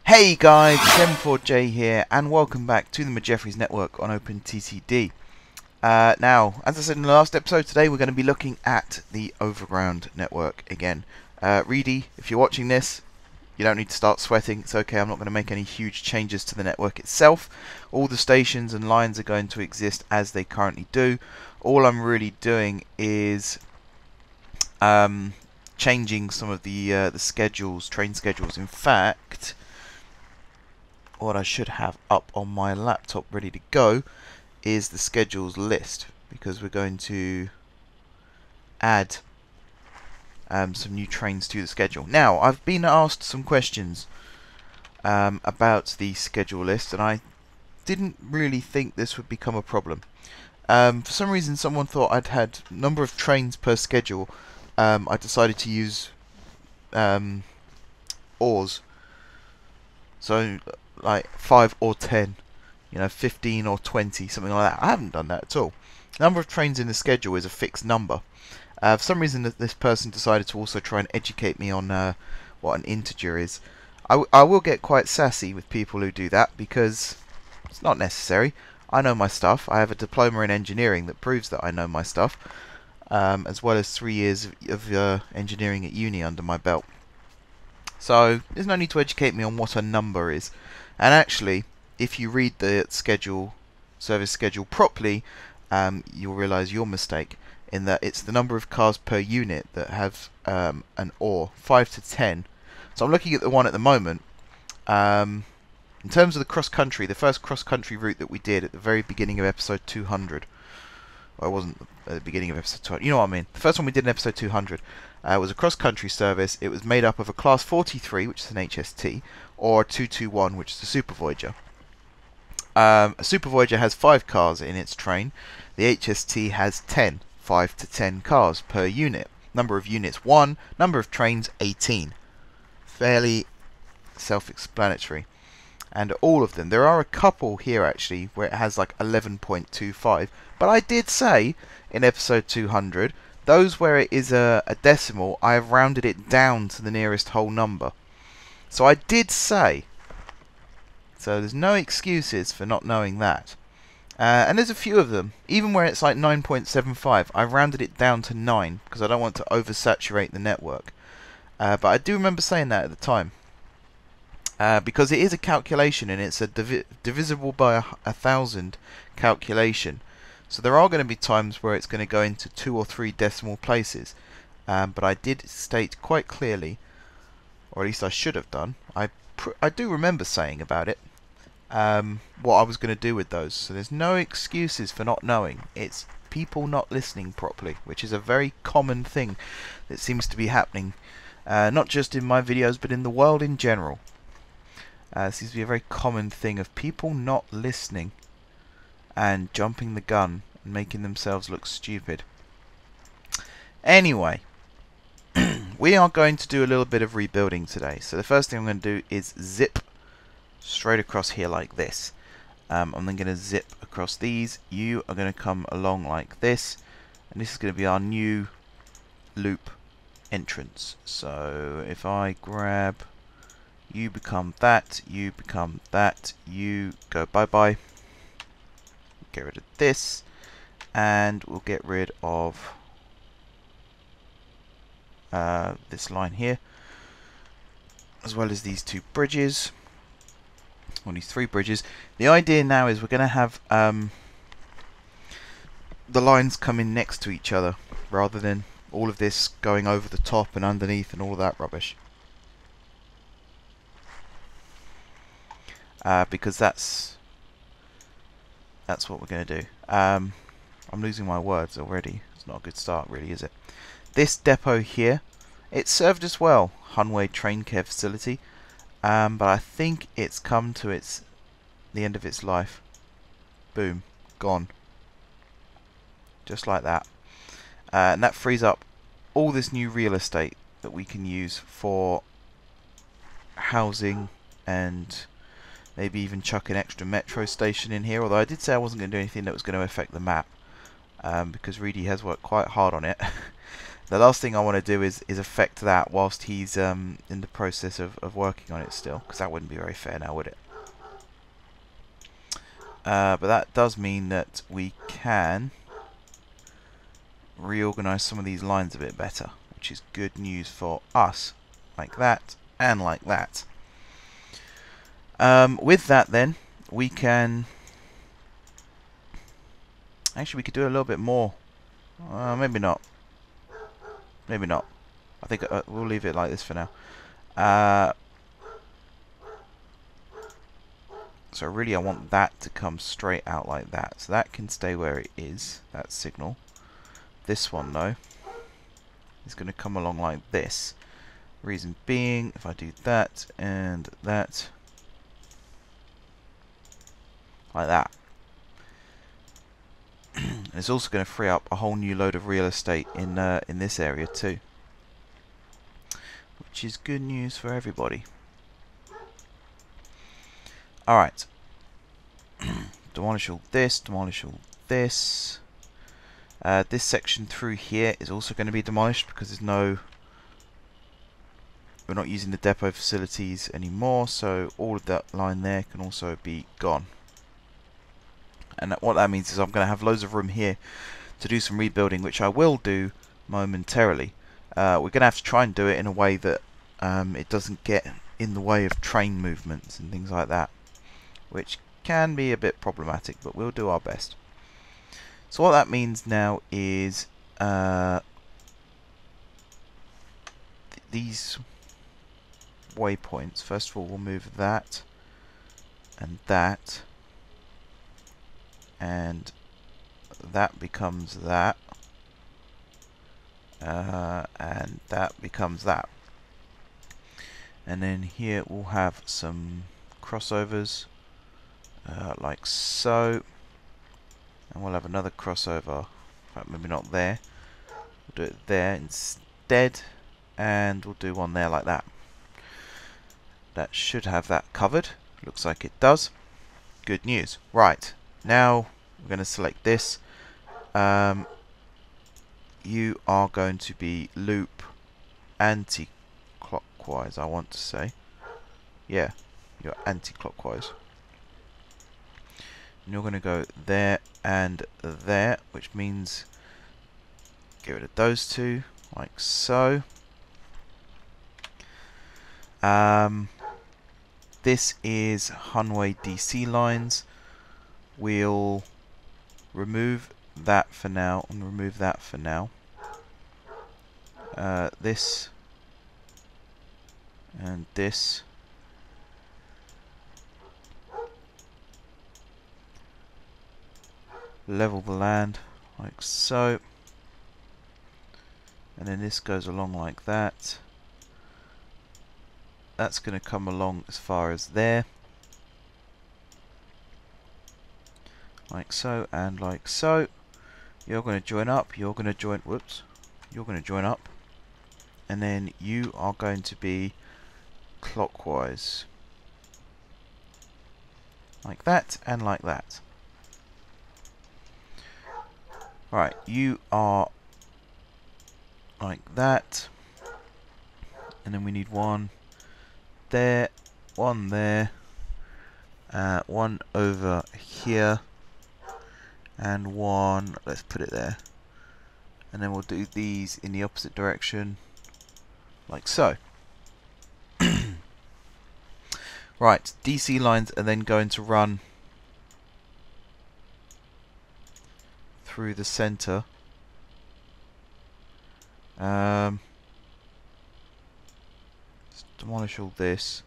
Hey guys, it's M4J here, and welcome back to the Majeffries Network on OpenTTD. Now, as I said in the last episode, today we're going to be looking at the Overground network again. Reedy, if you're watching this, you don't need to start sweating. It's okay, I'm not going to make any huge changes to the network itself. All the stations and lines are going to exist as they currently do. All I'm really doing is changing some of the schedules, train schedules. In fact, what I should have up on my laptop ready to go is the schedules list, because we're going to add some new trains to the schedule. Now, I've been asked some questions about the schedule list, and I didn't really think this would become a problem. For some reason, someone thought I'd had number of trains per schedule. I decided to use ORs. So, like 5 or 10, 15 or 20, something like that. I haven't done that at all. Number of trains in the schedule is a fixed number. For some reason, this person decided to also try and educate me on what an integer is. I will get quite sassy with people who do that, because it's not necessary. I know my stuff. I have a diploma in engineering that proves that I know my stuff, as well as 3 years of engineering at uni under my belt. So there's no need to educate me on what a number is. And actually, if you read the service schedule properly, you'll realize your mistake, in that it's the number of cars per unit that have an OR, 5 to 10. So I'm looking at the one at the moment. In terms of the cross-country, the first cross-country route that we did at the very beginning of episode 200. Well, it wasn't at the beginning of episode 200. You know what I mean. The first one we did in episode 200 was a cross-country service. It was made up of a class 43, which is an HST, or a 221, which is a Super Voyager. A Super Voyager has 5 cars in its train. The HST has 10, 5 to 10 cars per unit. Number of units 1, number of trains 18. Fairly self-explanatory. And all of them, there are a couple here actually where it has like 11.25, but I did say in episode 200, those where it is a decimal, I have rounded it down to the nearest whole number. So I did say, so there's no excuses for not knowing that. And there's a few of them, even where it's like 9.75, I've rounded it down to 9, because I don't want to oversaturate the network. But I do remember saying that at the time. Because it is a calculation, and it's a divisible by 1,000 calculation. So there are going to be times where it's going to go into 2 or 3 decimal places. But I did state quite clearly, or at least I should have done, I do remember saying about it, what I was going to do with those. So there's no excuses for not knowing. It's people not listening properly, which is a very common thing that seems to be happening, not just in my videos, but in the world in general. Seems to be a very common thing of people not listening and jumping the gun and making themselves look stupid. Anyway, we are going to do a little bit of rebuilding today. So the first thing I'm going to do is zip straight across here like this. I'm then going to zip across these. You are going to come along like this, and this is going to be our new loop entrance. So if I grab, you become that, you become that, you go bye-bye. Get rid of this, and we'll get rid of this line here, as well as these 2 bridges, or these 3 bridges. The idea now is we're going to have the lines come in next to each other, rather than all of this going over the top and underneath and all of that rubbish. Because that's what we're going to do. I'm losing my words already. It's not a good start, really, is it? This depot here, it served us well, Hunway Train Care Facility, but I think it's come to the end of its life. Boom, gone. Just like that. And that frees up all this new real estate that we can use for housing, and maybe even chuck an extra metro station in here, although I did say I wasn't going to do anything that was going to affect the map, because Reedy has worked quite hard on it. The last thing I want to do is affect that whilst he's in the process of working on it still, because that wouldn't be very fair now, would it? But that does mean that we can reorganize some of these lines a bit better, which is good news for us. Like that, and like that. With that then, we can... Actually, we could do a little bit more. Maybe not. Maybe not. I think we'll leave it like this for now. So really I want that to come straight out like that. So that can stay where it is, that signal. This one though is going to come along like this. Reason being, if I do that and that, like that. And it's also going to free up a whole new load of real estate in this area too. Which is good news for everybody. Alright. Demolish all this, demolish all this. This section through here is also going to be demolished because we're not using the depot facilities anymore, so all of that line there can also be gone. And what that means is I'm going to have loads of room here to do some rebuilding, which I will do momentarily. We're going to have to try and do it in a way that it doesn't get in the way of train movements and things like that, which can be a bit problematic, but we'll do our best. So what that means now is these waypoints. First of all, we'll move that and that, and that becomes that, and that becomes that. And then here we'll have some crossovers like so, and we'll have another crossover, in fact maybe not there, we'll do it there instead, and we'll do one there like that. That should have that covered. Looks like it does. Good news. Right, now we're going to select this. You are going to be loop anti-clockwise, I want to say. Yeah, you're anti-clockwise. And you're going to go there and there, which means get rid of those two, like so. This is Hunway DC lines. We'll remove that for now and remove that for now. This and this. Level the land like so, and then this goes along like that. That's going to come along as far as there, like so and like so. You're going to join up, you're going to join, whoops, you're going to join up, and then you are going to be clockwise like that and like that. Right, you are like that, and then we need one there, one there, one over here, and one, let's put it there, and then we'll do these in the opposite direction like so. Right, DC lines are then going to run through the center. Let's demolish all this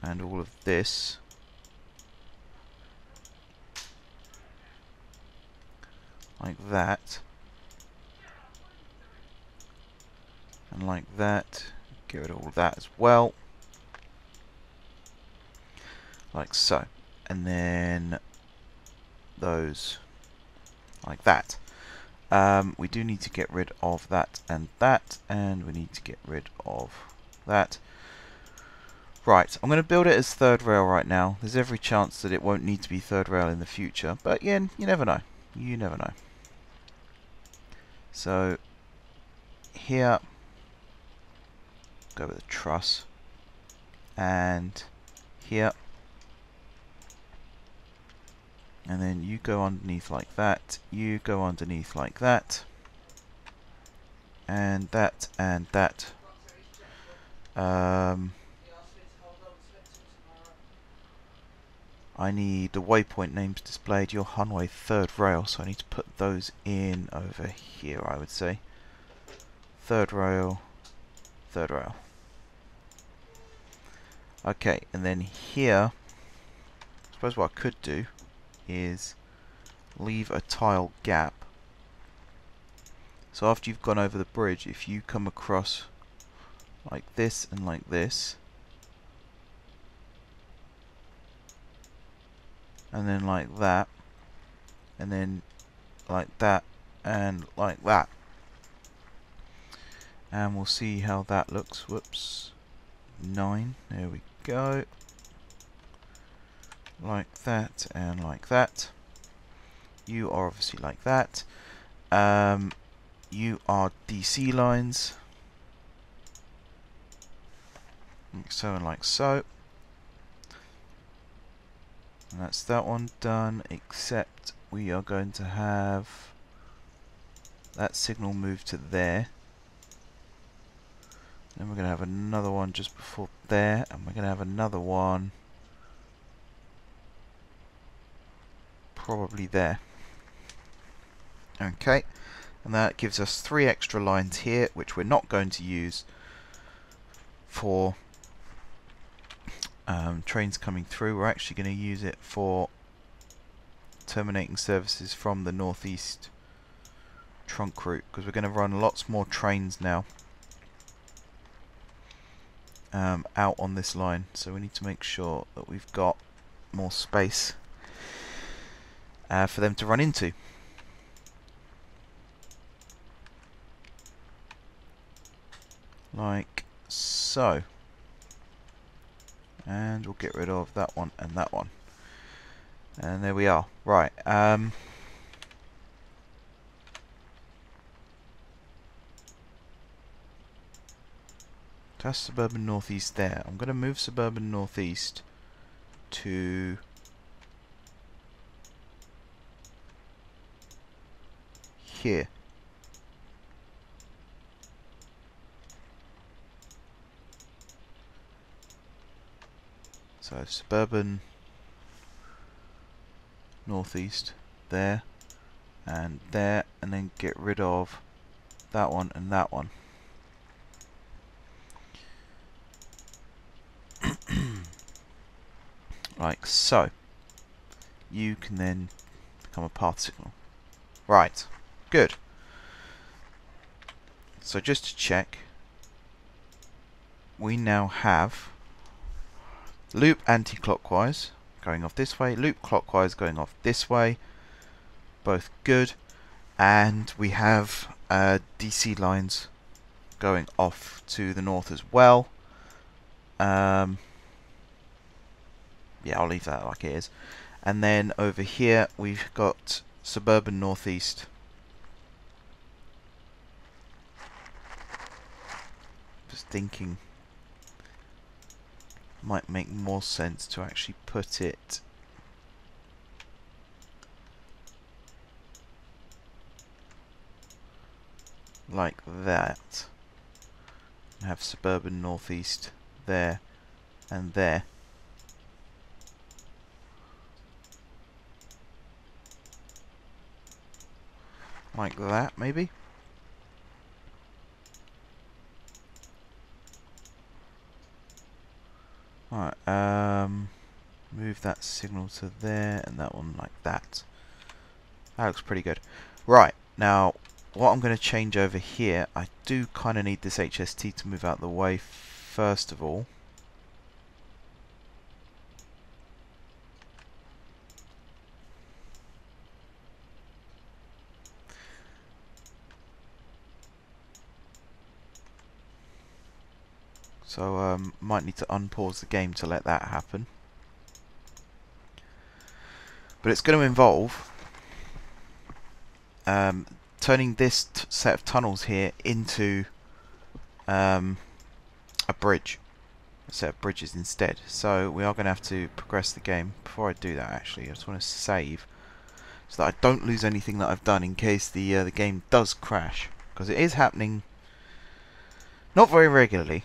and all of this. Like that. And like that. Get rid of all of that as well. Like so. And then those like that. We do need to get rid of that, and we need to get rid of that. Right, I'm going to build it as third rail right now. There's every chance that it won't need to be third rail in the future, but yeah, you never know. You never know. So here, go with a truss, and here, and then you go underneath like that, you go underneath like that, and that, and that. I need the waypoint names displayed, your Hunway third rail, so I need to put those in over here, I would say. Third rail, third rail. Okay, and then here, I suppose what I could do is leave a tile gap. So after you've gone over the bridge, if you come across like this and like this, and then like that, and then like that, and like that. And we'll see how that looks. Whoops. 9. There we go. Like that, and like that. You are obviously like that. You are DC lines. Like so and like so. And that's that one done, except we are going to have that signal move to there. Then we're going to have another one just before there, and we're going to have another one probably there. Okay, and that gives us 3 extra lines here, which we're not going to use for trains coming through. We're actually going to use it for terminating services from the northeast trunk route, because we're going to run lots more trains now out on this line, so we need to make sure that we've got more space for them to run into. Like so. And we'll get rid of that one and that one. And there we are. Right. That's Suburban Northeast there. I'm going to move Suburban Northeast to here. So Suburban Northeast there, and then get rid of that one and that one. Like so. You can then become a path signal. Right, good. So just to check, we now have loop anti-clockwise going off this way, loop clockwise going off this way, both good, and we have DC lines going off to the north as well. Yeah, I'll leave that like it is. And then over here we've got Suburban Northeast. Just thinking, might make more sense to actually put it like that. And have Suburban Northeast there and there. Like that, maybe? Alright, move that signal to there and that one like that. That looks pretty good. Right, now what I'm going to change over here, I do kind of need this HST to move out of the way first of all. So might need to unpause the game to let that happen. But it's going to involve turning this set of tunnels here into a bridge, a set of bridges instead. So we are going to have to progress the game. Before I do that, actually, I just want to save so that I don't lose anything that I've done in case the game does crash, because it is happening not very regularly,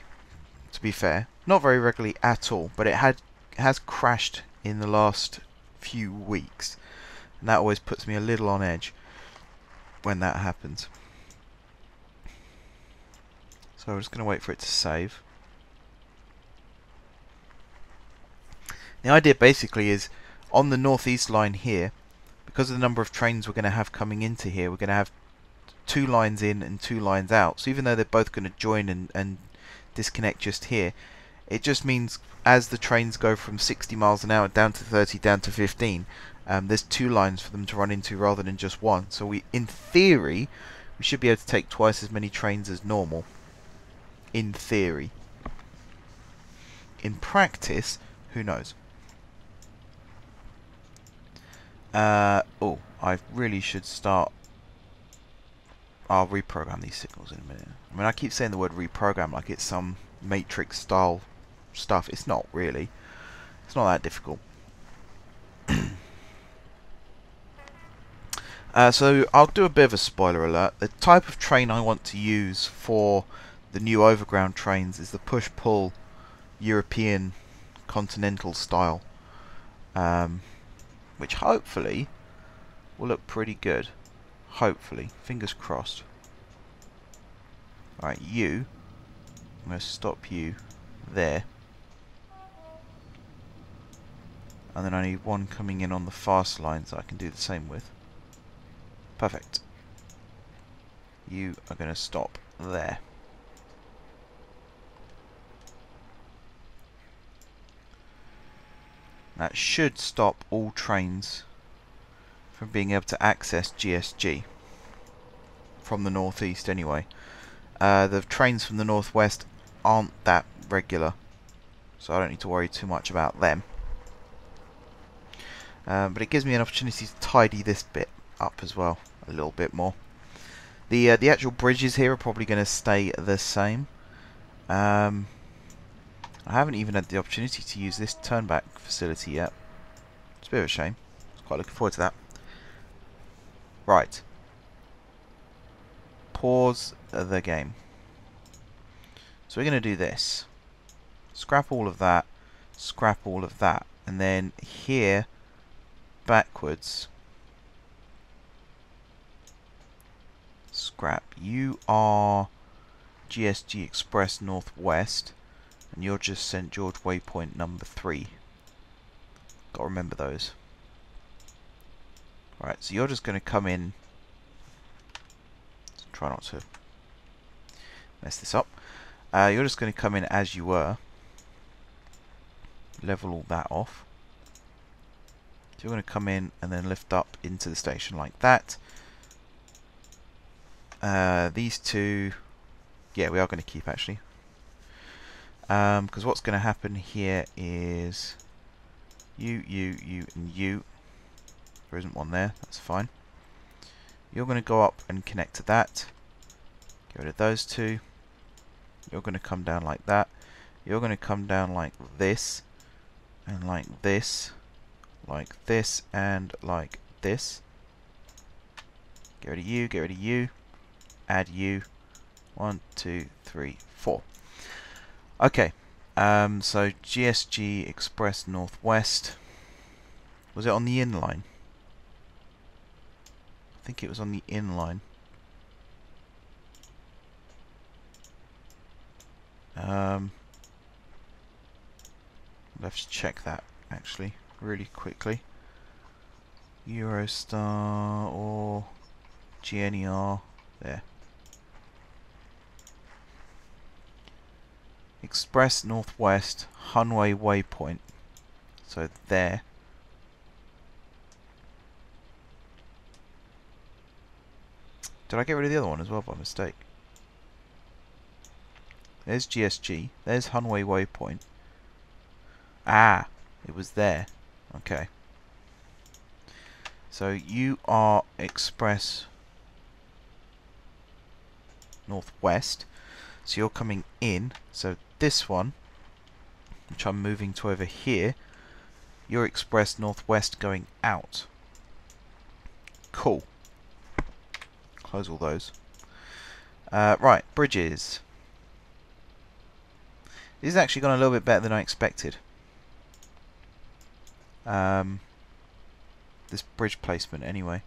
to be fair, not very regularly at all, but it has crashed in the last few weeks, and that always puts me a little on edge when that happens. So I'm just going to wait for it to save. The idea basically is, on the northeast line here, because of the number of trains we're going to have coming into here, we're going to have 2 lines in and 2 lines out. So even though they're both going to join and disconnect just here, it just means as the trains go from 60 miles an hour down to 30, down to 15, there's 2 lines for them to run into rather than just one. So we, in theory, we should be able to take twice as many trains as normal. In theory. In practice, who knows? Oh, I really should start. I'll reprogram these signals in a minute. I mean, I keep saying the word reprogram like it's some Matrix style stuff. It's not really. It's not that difficult. So I'll do a bit of a spoiler alert. The type of train I want to use for the new overground trains is the push-pull European continental style, which hopefully will look pretty good. Hopefully, fingers crossed. Alright, I'm going to stop you there. And then I need one coming in on the fast lines that I can do the same with. Perfect. You are going to stop there. That should stop all trains from being able to access GSG from the northeast anyway. The trains from the northwest aren't that regular, so I don't need to worry too much about them. But it gives me an opportunity to tidy this bit up as well a little bit more. The actual bridges here are probably going to stay the same. I haven't even had the opportunity to use this turnback facility yet. It's a bit of a shame. I was quite looking forward to that. Right. Pause the game. So we're going to do this. Scrap all of that. Scrap all of that. And then here, backwards, scrap. You are GSG Express Northwest, and you're just St. George Waypoint number 3. Got to remember those. Right, so you're just going to come in. Try not to mess this up. You're just going to come in as you were. Level all that off. So you're going to come in and then lift up into the station like that. These two, yeah, we are going to keep actually. Because what's going to happen here is you, and you. There isn't one there, that's fine. You're going to go up and connect to that. Get rid of those two. You're going to come down like that. You're going to come down like this, and like this, and like this. Get rid of you, get rid of you. Add you. 1, 2, 3, 4. Okay. So GSG Express Northwest. Was it on the in line? I think it was on the in line. I'll have to check that actually really quickly. Eurostar or GNER there. Express Northwest Hunway Waypoint. So there. Did I get rid of the other one as well by mistake? There's GSG. There's Hunway Waypoint. Ah, it was there. Okay. So you are Express northwest. So you're coming in. So this one, which I'm moving to over here, you're express northwest going out. Cool. Close all those. Right, bridges. This has actually gone a little bit better than I expected. This bridge placement anyway.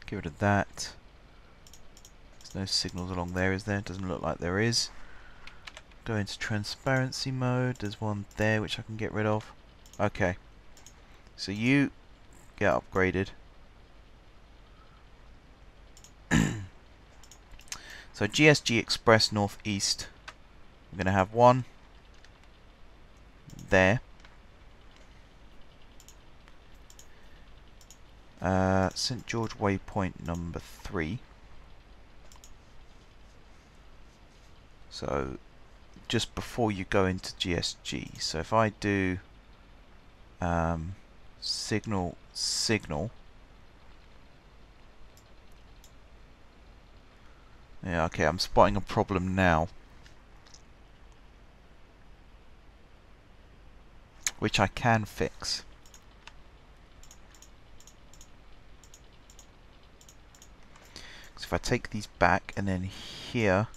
Get rid of that. There's no signals along there, is there? Doesn't look like there is. Go into transparency mode. There's one there which I can get rid of. Okay. So you get upgraded. So GSG Express Northeast. I'm going to have one there. St. George Waypoint number 3. So just before you go into GSG. So if I do signal. Yeah, okay, I'm spotting a problem now, which I can fix. So if I take these back and then here,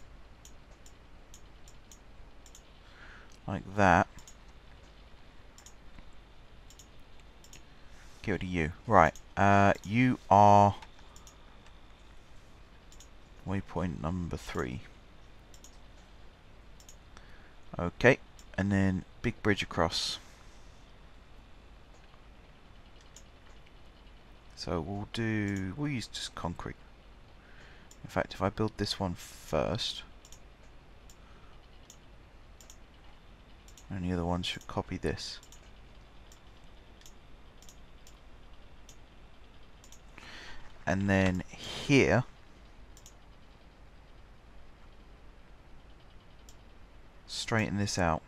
like that, get rid of you. Right, you are waypoint number 3. Okay, and then big bridge across. So we'll use just concrete. In fact, if I build this one first, and the other one should copy this. And then here, straighten this out.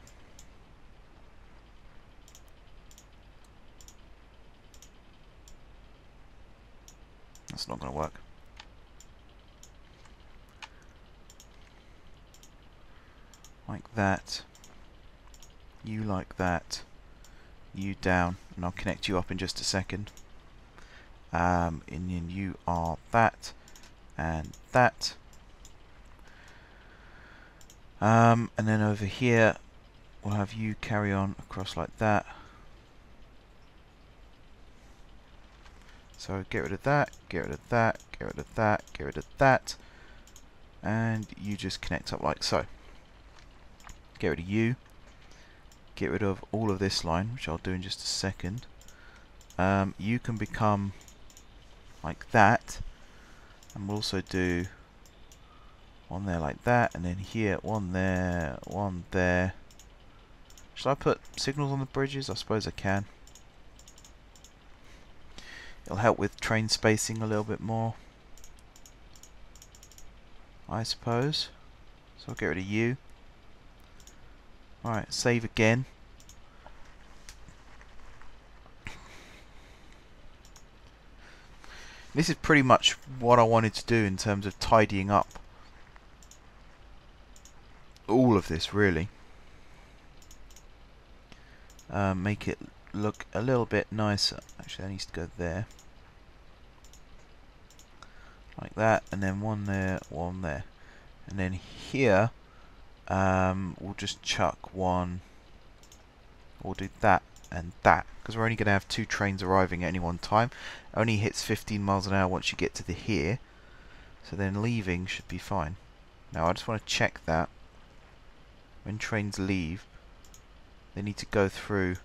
That's not going to work. Like that. You like that. You down. And I'll connect you up in just a second. And then you are that. And that. And then over here, we'll have you carry on across like that. So get rid of that, get rid of that, get rid of that, get rid of that. And you just connect up like so. Get rid of you. Get rid of all of this line, which I'll do in just a second. You can become like that. And we'll also do one there like that, and then here, one there, one there. Should I put signals on the bridges? I suppose I can. It'll help with train spacing a little bit more, I suppose. So I'll get rid of you. Alright, save again. This is pretty much what I wanted to do in terms of tidying up all of this, really. Make it look a little bit nicer. Actually, that needs to go there. Like that, and then one there, one there. And then here, we'll just chuck one. We'll do that and that, because we're only going to have 2 trains arriving at any one time. It only hits 15 miles an hour once you get to the here. So then leaving should be fine. Now I just want to check that when trains leave, they need to go through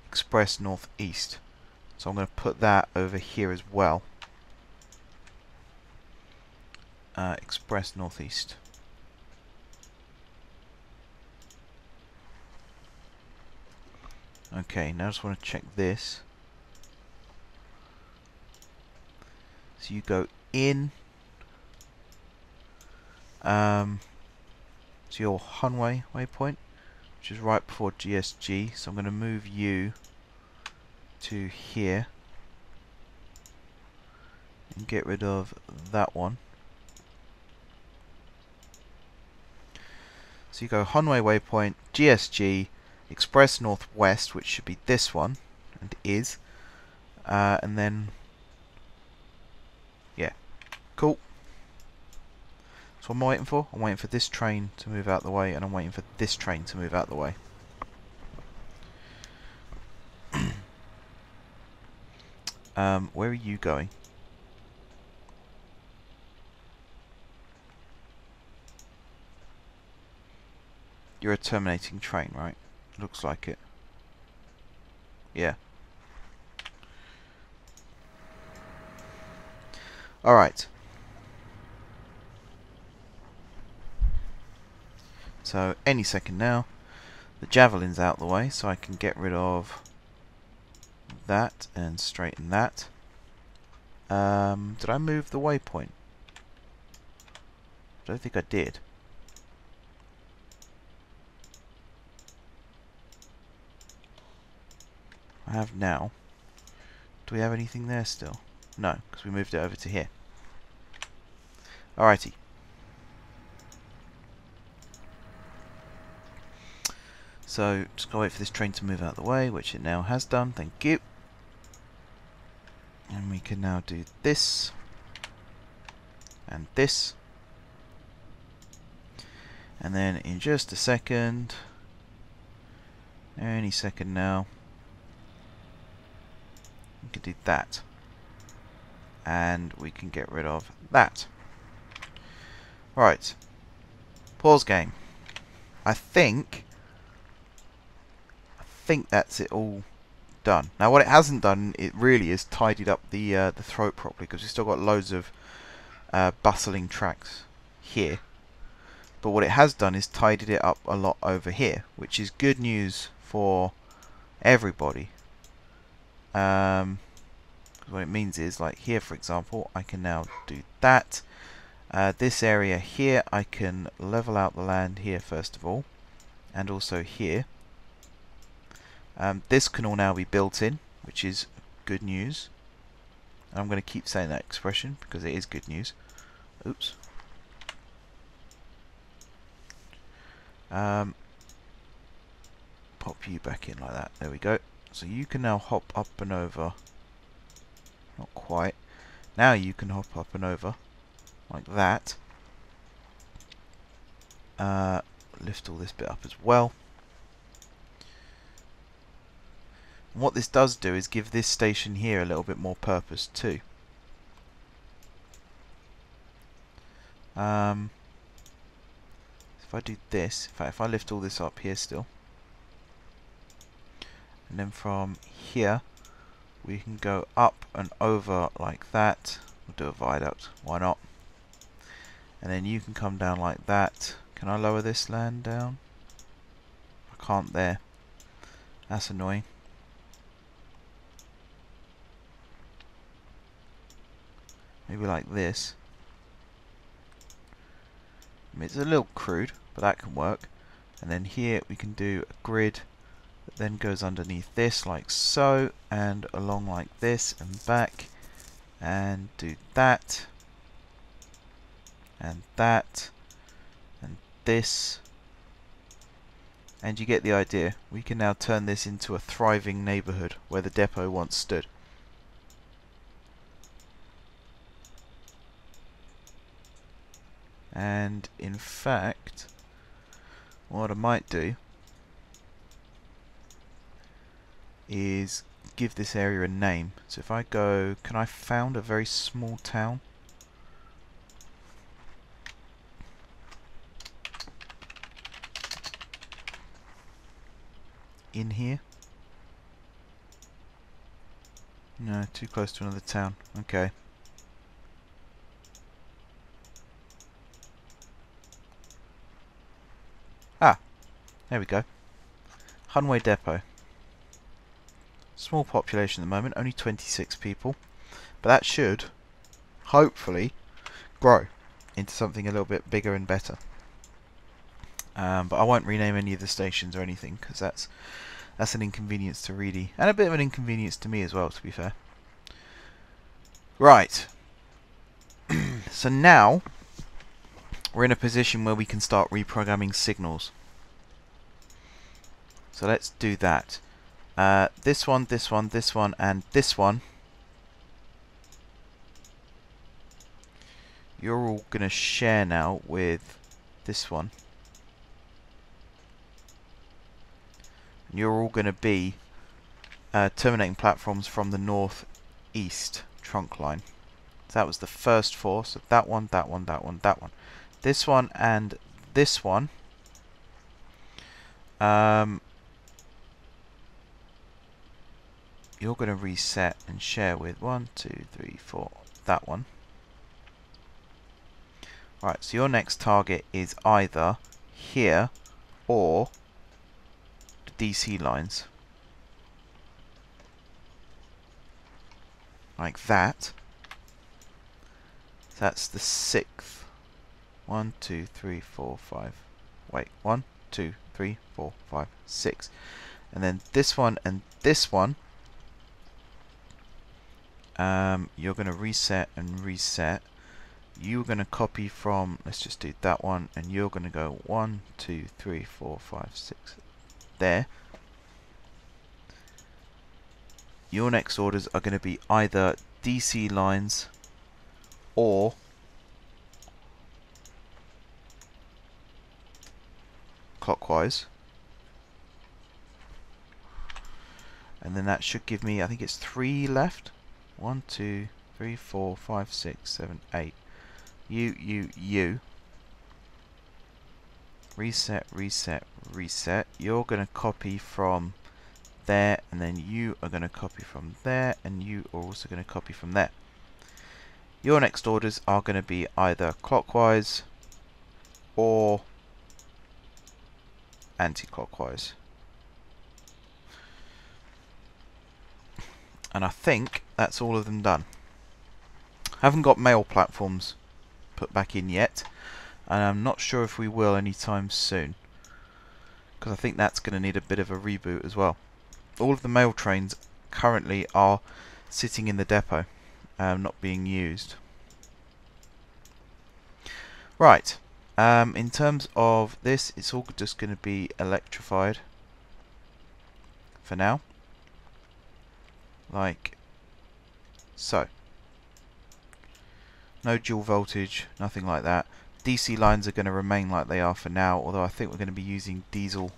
Express Northeast. So I'm going to put that over here as well. Express Northeast. Okay, now I just want to check this. So you go in. So your Hunway waypoint, which is right before GSG. So I'm going to move you to here and get rid of that one. So you go Hunway Waypoint, GSG, Express Northwest, which should be this one, and is, and then, yeah, cool. So what am I waiting for? I'm waiting for this train to move out the way, and I'm waiting for this train to move out the way. Where are you going? You're a terminating train, right? Looks like it. Yeah. Alright. So, any second now, the javelin's out the way, so I can get rid of that and straighten that. Did I move the waypoint? I don't think I did. I have now. Do we have anything there still? No, because we moved it over to here. Alrighty. So, just gotta wait for this train to move out of the way, which it now has done, thank you. And we can now do this. And this. And then in just a second, any second now, we can do that. And we can get rid of that. Right. Pause game. I think that's it all done. Now what it hasn't done, it really is tidied up the throat properly, because we've still got loads of bustling tracks here. But what it has done is tidied it up a lot over here, which is good news for everybody. What it means is, like here for example, I can now do that. This area here, I can level out the land here first of all, and also here. This can all now be built in, which is good news. And I'm going to keep saying that expression because it is good news. Oops. Pop you back in like that. There we go. So you can now hop up and over. Not quite. Now you can hop up and over like that. Lift all this bit up as well. And what this does do is give this station here a little bit more purpose too. If I do this, in fact, if I lift all this up here still, and then from here we can go up and over like that. We'll do a viaduct, why not? And then you can come down like that. Can I lower this land down? I can't there. That's annoying. Maybe like this. I mean, it's a little crude, but that can work. And then here we can do a grid that then goes underneath this like so, and along like this and back, and do that, and that, and this. And you get the idea. We can now turn this into a thriving neighbourhood where the depot once stood. And in fact, what I might do is give this area a name. So if I go, can I found a very small town? In here? No, too close to another town. Okay. Ah, there we go. Hunway Depot. Small population at the moment, only 26 people. But that should, hopefully, grow into something a little bit bigger and better. But I won't rename any of the stations or anything, because that's an inconvenience to Reedy. And a bit of an inconvenience to me as well, to be fair. Right. So now, we're in a position where we can start reprogramming signals. So let's do that. This one, this one, this one, and this one, you're all going to share now with this one. And you're all going to be terminating platforms from the north-east trunk line. So that was the first four. So that one, that one, that one, that one. This one and this one. You're going to reset and share with 1, 2, 3, 4, that one. Right, so your next target is either here or the DC lines. Like that. So that's the 6th. 1, 2, 3, 4, 5. Wait, 1, 2, 3, 4, 5, 6. And then this one and this one. You're going to reset and reset. You're going to copy from, let's just do that one, and you're going to go 1, 2, 3, 4, 5, 6 there. Your next orders are going to be either DC lines or clockwise. And then that should give me, I think it's 3 left. 1, 2, 3, 4, 5, 6, 7, 8. You. Reset, reset, reset. You're going to copy from there, and then you are going to copy from there, and you are also going to copy from there. Your next orders are going to be either clockwise or anti-clockwise. And I think that's all of them done. I haven't got mail platforms put back in yet, and I'm not sure if we will anytime soon, because I think that's going to need a bit of a reboot as well. All of the mail trains currently are sitting in the depot, not being used. Right, in terms of this, it's all just going to be electrified for now. Like so. No dual voltage, nothing like that. DC lines are going to remain like they are for now, although I think we're going to be using diesel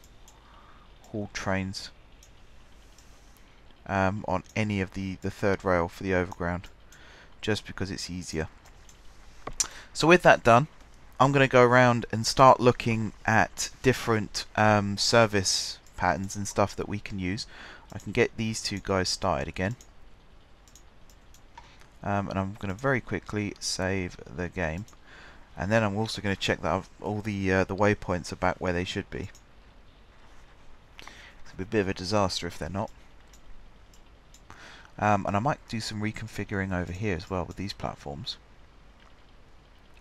hauled trains on any of the third rail for the overground, just because it's easier. So with that done, I'm going to go around and start looking at different service patterns and stuff that we can use. I can get these two guys started again, and I'm going to very quickly save the game, and then I'm also going to check that all the waypoints are back where they should be. It's a bit of a disaster if they're not. And I might do some reconfiguring over here as well with these platforms.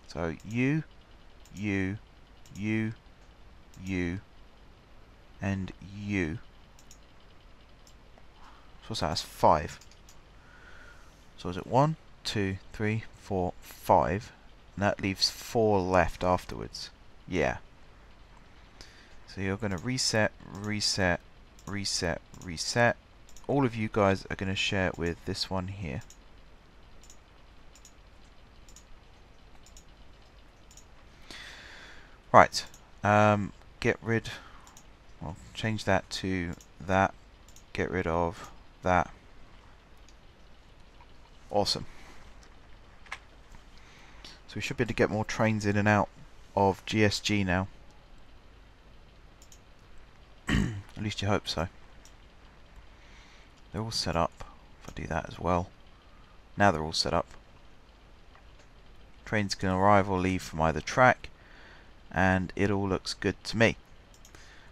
So you, and you. So what's that? That's 5. So is it 1, 2, 3, 4, 5, and that leaves 4 left afterwards. Yeah. So you're going to reset, reset, reset, reset. All of you guys are going to share it with this one here. Right. Get rid. Well, change that to that. Get rid of that. Awesome. So we should be able to get more trains in and out of GSG now. At least you hope so. They're all set up. If I do that as well. Now they're all set up. Trains can arrive or leave from either track, and it all looks good to me.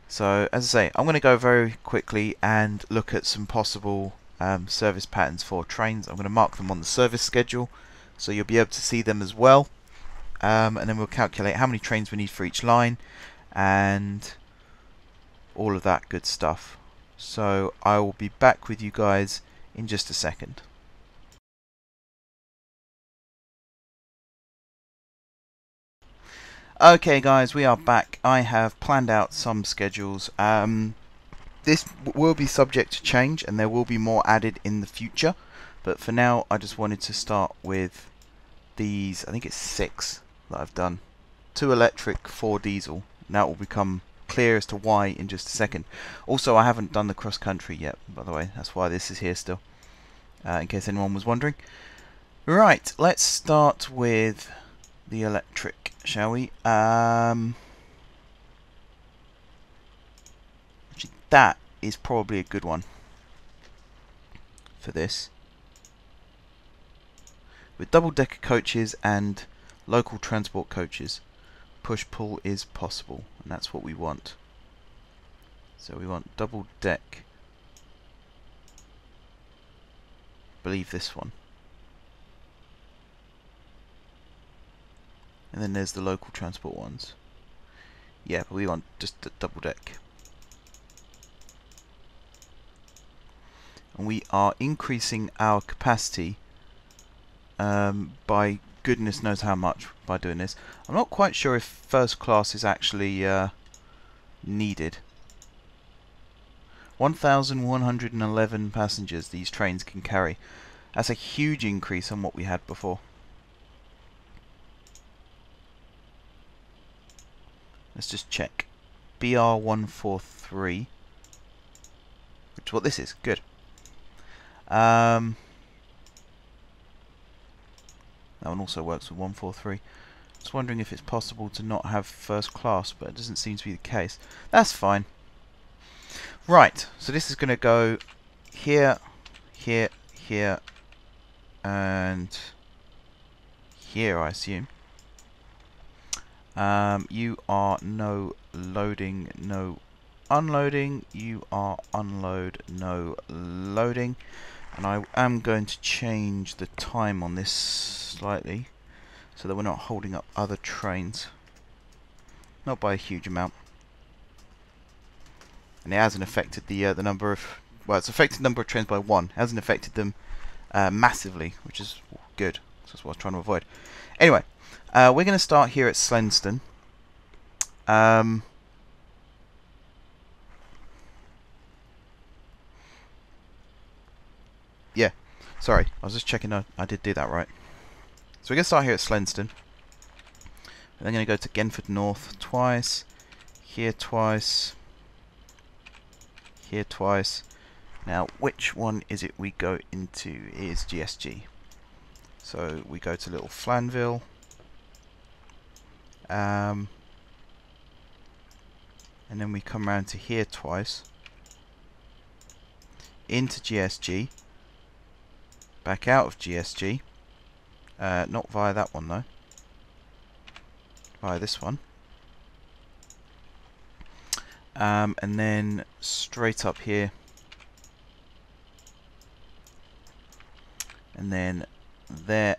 So as I say, I'm going to go very quickly and look at some possible service patterns for trains. I'm going to mark them on the service schedule, so you'll be able to see them as well. And then we'll calculate how many trains we need for each line, and all of that good stuff. So I will be back with you guys in just a second. Okay guys, we are back. I have planned out some schedules. This will be subject to change and there will be more added in the future, but for now I just wanted to start with these. I think it's 6 that I've done. 2 electric, 4 diesel. Now it will become clear as to why in just a second. Also, I haven't done the cross country yet, by the way. That's why this is here still, in case anyone was wondering. Right, let's start with the electric, shall we? Actually, that is probably a good one for this. With double-decker coaches and local transport coaches, push-pull is possible, and that's what we want. So we want double-deck. I believe this one. And then there's the local transport ones. Yeah, but we want just the double-deck. And we are increasing our capacity by goodness knows how much by doing this. I'm not quite sure if first class is actually needed. 1,111 passengers these trains can carry. That's a huge increase on what we had before. Let's just check. BR143, which is what this is. Good. That one also works with 143. Just wondering if it's possible to not have first class, but it doesn't seem to be the case. That's fine. Right, so this is going to go here, here, here, and here, I assume. You are no loading, no unloading. You are unload, no loading. And I am going to change the time on this slightly so that we're not holding up other trains. Not by a huge amount. And it hasn't affected the number of... Well, it's affected the number of trains by 1. It hasn't affected them massively, which is good. So that's what I was trying to avoid. Anyway, we're going to start here at Slenston. Yeah, sorry, I was just checking I did do that right. So we're going to start here at Slenston. And then going to go to Genford North twice, here twice, here twice. Now, which one is it we go into? It is GSG. So we go to Little Flanville. And then we come round to here twice. Into GSG. Back out of GSG. Not via that one though. Via this one. And then straight up here. And then there,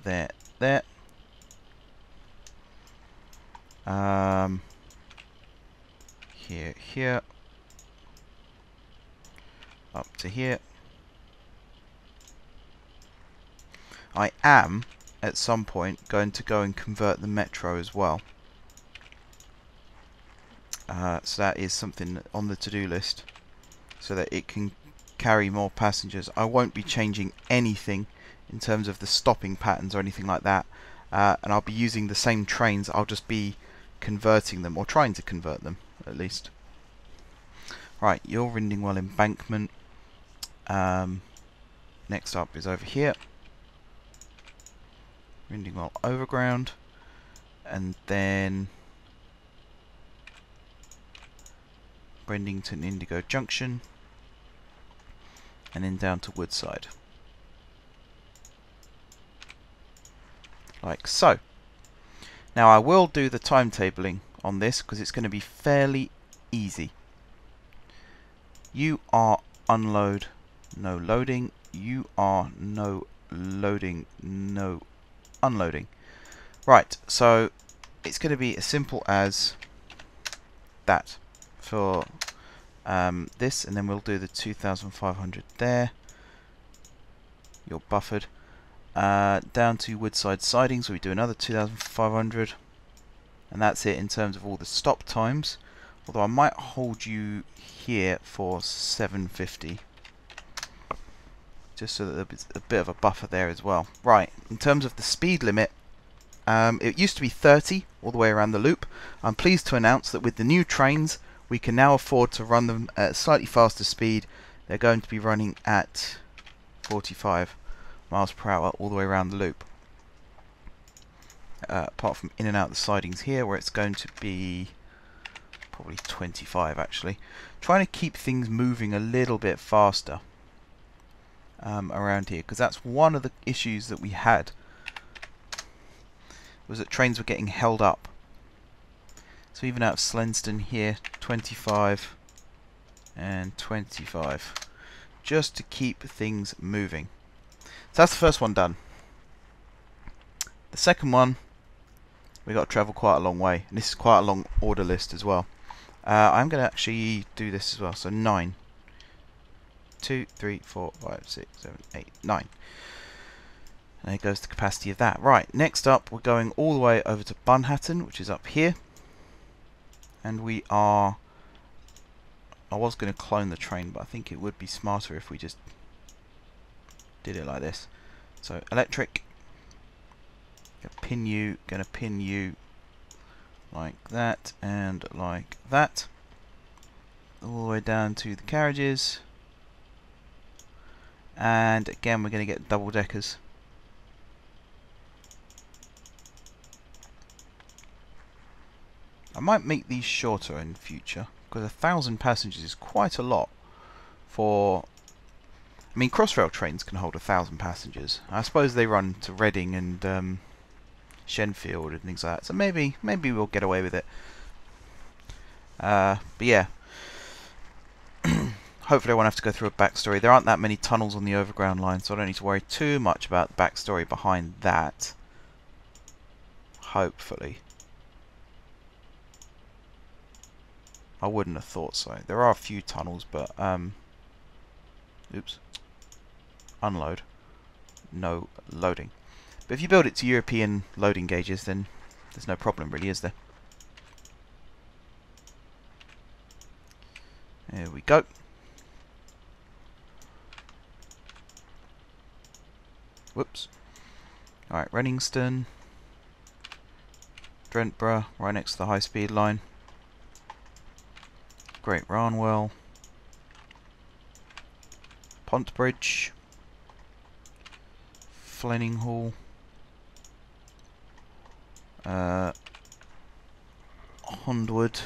there, there. Here, here. Up to here. I am, at some point, going to go and convert the metro as well. So that is something on the to-do list, so that it can carry more passengers. I won't be changing anything in terms of the stopping patterns or anything like that, and I'll be using the same trains. I'll just be converting them, or trying to convert them, at least. Right, you're Rindingwell Embankment. Next up is over here. Rindingwell Overground, and then Brendington Indigo Junction, and then down to Woodside. Like so. Now I will do the timetabling on this because it's going to be fairly easy. You are unload, no loading. You are no loading, no unloading. Right, so it's going to be as simple as that for this, and then we'll do the 2,500 there. You're buffered. Down to Woodside Sidings, we do another 2,500, and that's it in terms of all the stop times. Although I might hold you here for 750, just so that there's a bit of a buffer there as well. Right, in terms of the speed limit, it used to be 30 all the way around the loop. I'm pleased to announce that with the new trains, we can now afford to run them at a slightly faster speed. They're going to be running at 45 miles per hour all the way around the loop. Apart from in and out the sidings here, where it's going to be probably 25 actually. Trying to keep things moving a little bit faster around here, because that's one of the issues that we had, was that trains were getting held up. So even out of Slenston here, 25 and 25, just to keep things moving. So that's the first one done. The second one, we got to travel quite a long way, and this is quite a long order list as well. I'm going to actually do this as well. So 9, 2, 3, 4, 5, 6, 7, 8, 9. And there goes the capacity of that. Right, next up we're going all the way over to Bunhattan, which is up here. And we are... I was going to clone the train, but I think it would be smarter if we just did it like this. So electric, gonna pin you like that and like that, all the way down to the carriages. And again we're going to get double deckers. I might make these shorter in future, because 1,000 passengers is quite a lot for... I mean, Crossrail trains can hold 1,000 passengers. I suppose they run to Reading and Shenfield and things like that, so maybe we'll get away with it. But yeah, hopefully I won't have to go through a backstory. There aren't that many tunnels on the overground line, so I don't need to worry too much about the backstory behind that. Hopefully. I wouldn't have thought so. There are a few tunnels, but oops. Unload. No loading. But if you build it to European loading gauges, then there's no problem really, is there? There we go. Whoops. Alright, Renningston. Drentborough, right next to the high speed line. Great Ranwell. Pontbridge. Flenninghall. Hondwood.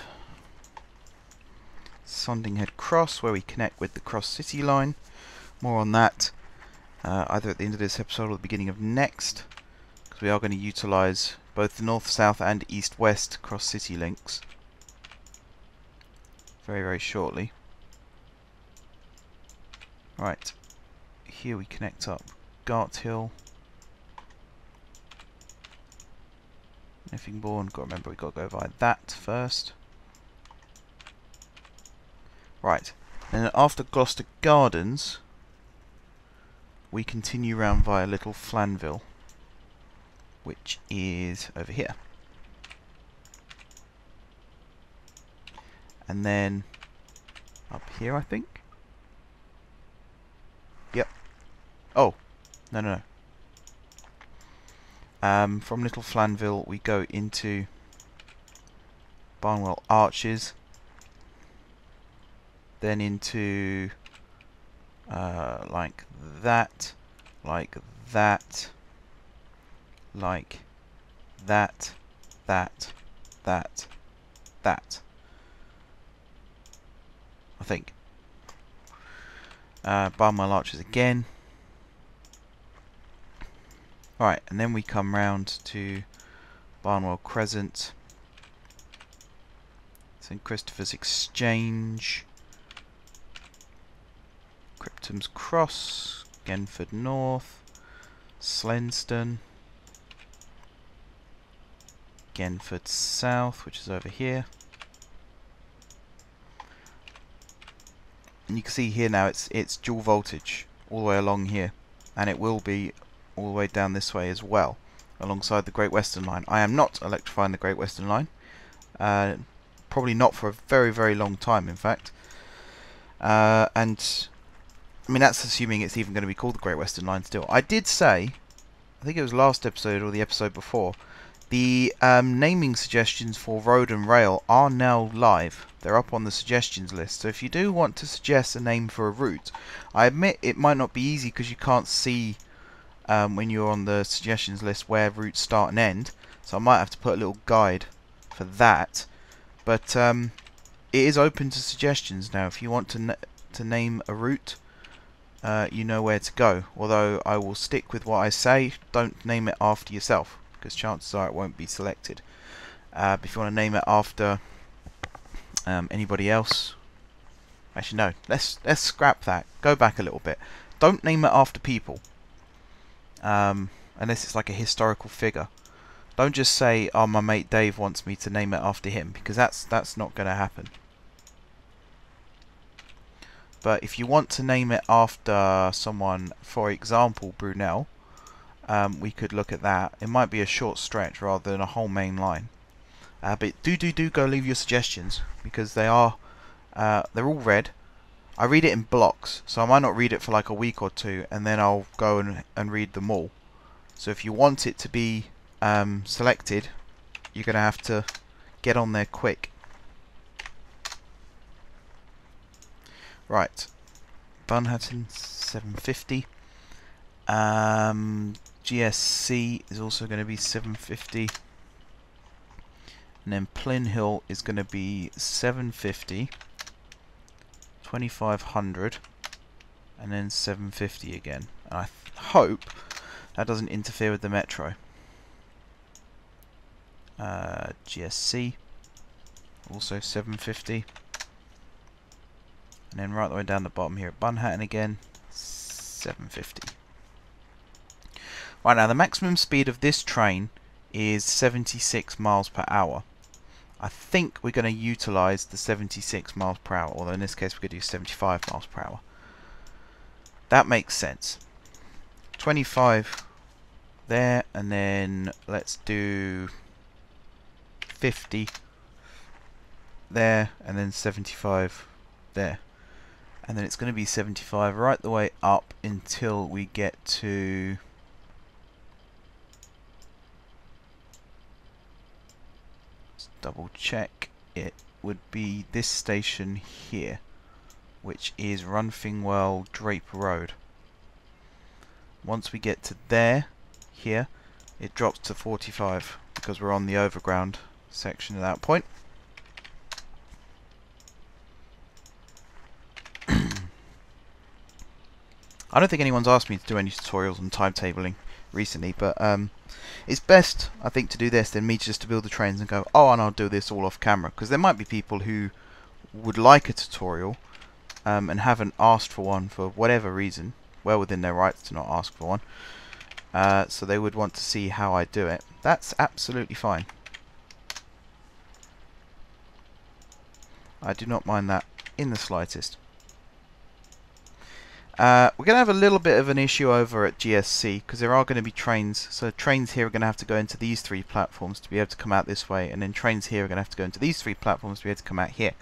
Sondinghead Cross, where we connect with the Cross City line. More on that either at the end of this episode or the beginning of next, because we are going to utilise both the north, south and east, west Cross City links very, very shortly. Right, here we connect up Garthill, Neffingbourne. Got to remember, we've got to go via that first. Right, and then after Gloucester Gardens, we continue round via Little Flanville, which is over here. And then up here, I think. Yep. Oh, no. From Little Flanville, we go into Barnwell Arches, then into like that, like that, like that, that, that. I think. Barnwell Arches again. Right, and then we come round to Barnwell Crescent, St Christopher's Exchange, Kryptom's Cross, Genford North, Slenston, Genford South, which is over here. And you can see here now it's dual voltage all the way along here, and it will be all the way down this way as well, alongside the Great Western Line. I am not electrifying the Great Western Line. Probably not for a very, very long time, in fact. And I mean, that's assuming it's even going to be called the Great Western Line still. I did say, I think it was last episode or the episode before, the naming suggestions for road and rail are now live. They're up on the suggestions list. So if you do want to suggest a name for a route, I admit it might not be easy because you can't see when you're on the suggestions list where routes start and end. So I might have to put a little guide for that. But it is open to suggestions now. If you want to name a route, you know where to go. Although I will stick with what I say, don't name it after yourself, because chances are it won't be selected. But if you want to name it after anybody else, actually no, let's scrap that. Go back a little bit. Don't name it after people, unless it's like a historical figure. Don't just say, "Oh, my mate Dave wants me to name it after him," because that's not going to happen. But if you want to name it after someone, for example Brunel, we could look at that. It might be a short stretch rather than a whole main line. But do go leave your suggestions, because they're all read. I read it in blocks, so I might not read it for like a week or two, and then I'll go and read them all. So if you want it to be selected, you're going to have to get on there quick. Right, Bunhattan 750. GSC is also going to be 750, and then Plyn Hill is going to be 750, 2500, and then 750 again. And I hope that doesn't interfere with the metro. GSC also 750, and then right the way down the bottom here at Bunhattan again, 750. Right, now the maximum speed of this train is 76 miles per hour. I think we're going to utilise the 76 miles per hour, although in this case we could do 75 miles per hour. That makes sense. 25 there, and then let's do 50 there, and then 75 there. And then it's going to be 75 right the way up until we get to... double check, it would be this station here, which is Runfingwell Draper Road. Once we get to there, here, it drops to 45 because we're on the overground section at that point. I don't think anyone's asked me to do any tutorials on timetabling recently, but it's best, I think, to do this than me just to build the trains and go, oh, and I'll do this all off camera, because there might be people who would like a tutorial and haven't asked for one for whatever reason, well within their rights to not ask for one, so they would want to see how I do it. That's absolutely fine. I do not mind that in the slightest. We're going to have a little bit of an issue over at GSC because there are going to be trains. So trains here are going to have to go into these three platforms to be able to come out this way, and then trains here are going to have to go into these three platforms to be able to come out here,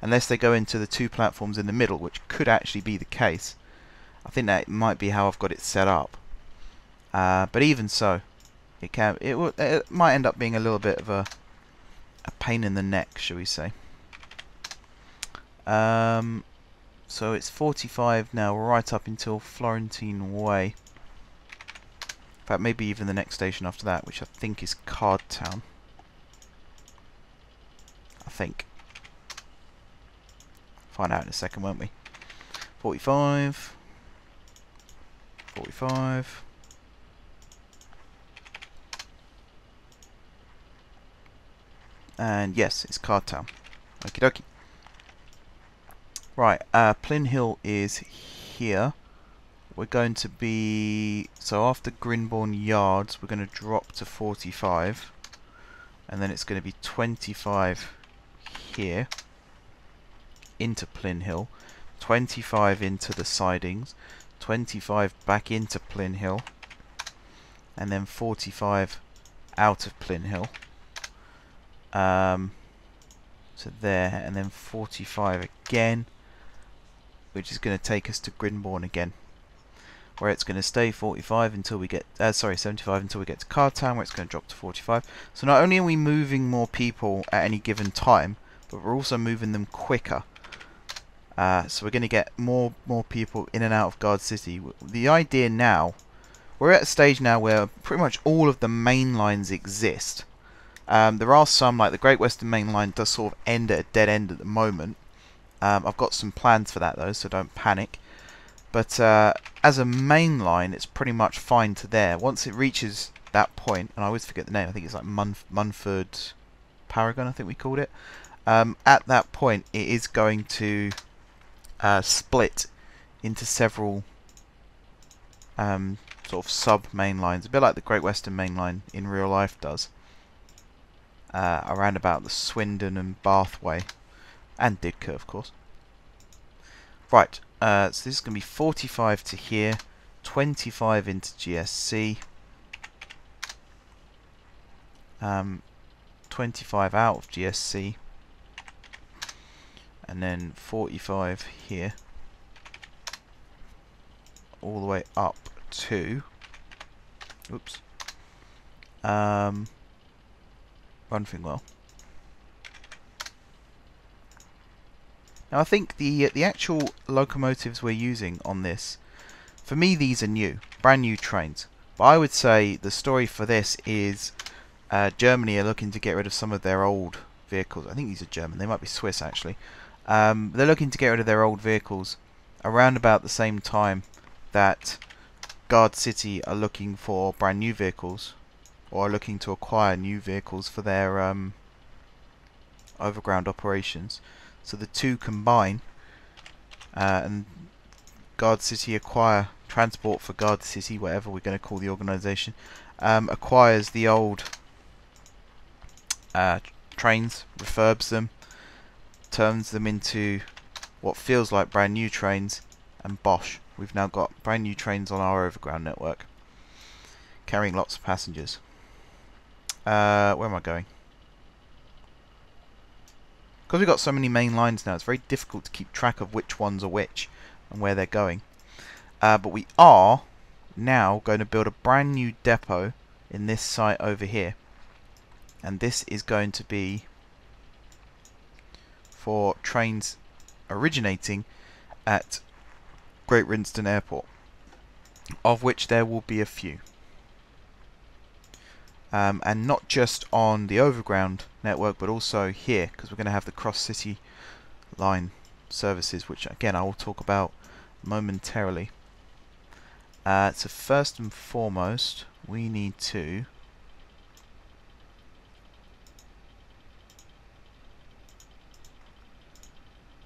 unless they go into the two platforms in the middle, which could actually be the case. I think that might be how I've got it set up. But even so, it might end up being a little bit of a pain in the neck, shall we say. So it's 45 now, right up until Florentine Way. In fact, maybe even the next station after that, which I think is Cardtown. I think. Find out in a second, won't we? 45. 45. And yes, it's Cardtown. Okie dokie. Right, Plyn Hill is here. We're going to be... so after Grinbourne Yards, we're going to drop to 45. And then it's going to be 25 here. Into Plyn Hill. 25 into the sidings. 25 back into Plyn Hill. And then 45 out of Plyn Hill. to there, and then 45 again, which is going to take us to Grinborn again, where it's going to stay 45 until we get 75 until we get to Cardtown, where it's going to drop to 45. So not only are we moving more people at any given time, but we're also moving them quicker. So we're going to get more people in and out of Guard City. The idea now, we're at a stage now where pretty much all of the main lines exist. There are some, like the Great Western Main Line does sort of end at a dead end at the moment. I've got some plans for that though, so don't panic. But as a main line, it's pretty much fine to there. Once it reaches that point, and I always forget the name, I think it's like Munford Paragon, I think we called it. At that point, it is going to split into several sort of sub-main lines, a bit like the Great Western Main Line in real life does. Around about the Swindon and Bath way, and Didcot, of course. Right, so this is going to be 45 to here, 25 into GSC, 25 out of GSC, and then 45 here, all the way up to, oops, Runfingwell. Now I think the actual locomotives we're using on this, for me these are new, brand new trains. But I would say the story for this is Germany are looking to get rid of some of their old vehicles. I think these are German, they might be Swiss actually. They're looking to get rid of their old vehicles around about the same time that Guard City are looking for brand new vehicles, or are looking to acquire new vehicles for their overground operations. So the two combine, and Guard City acquire Transport for Guard City, whatever we're going to call the organisation, acquires the old trains, refurbs them, turns them into what feels like brand new trains, and bosh, we've now got brand new trains on our overground network, carrying lots of passengers. Where am I going? Because we've got so many main lines now, it's very difficult to keep track of which ones are which and where they're going. But we are now going to build a brand new depot in this site over here. And this is going to be for trains originating at Great Rinston Airport, of which there will be a few. And not just on the overground network, but also here, because we're going to have the cross-city line services, which again I will talk about momentarily. So first and foremost, we need to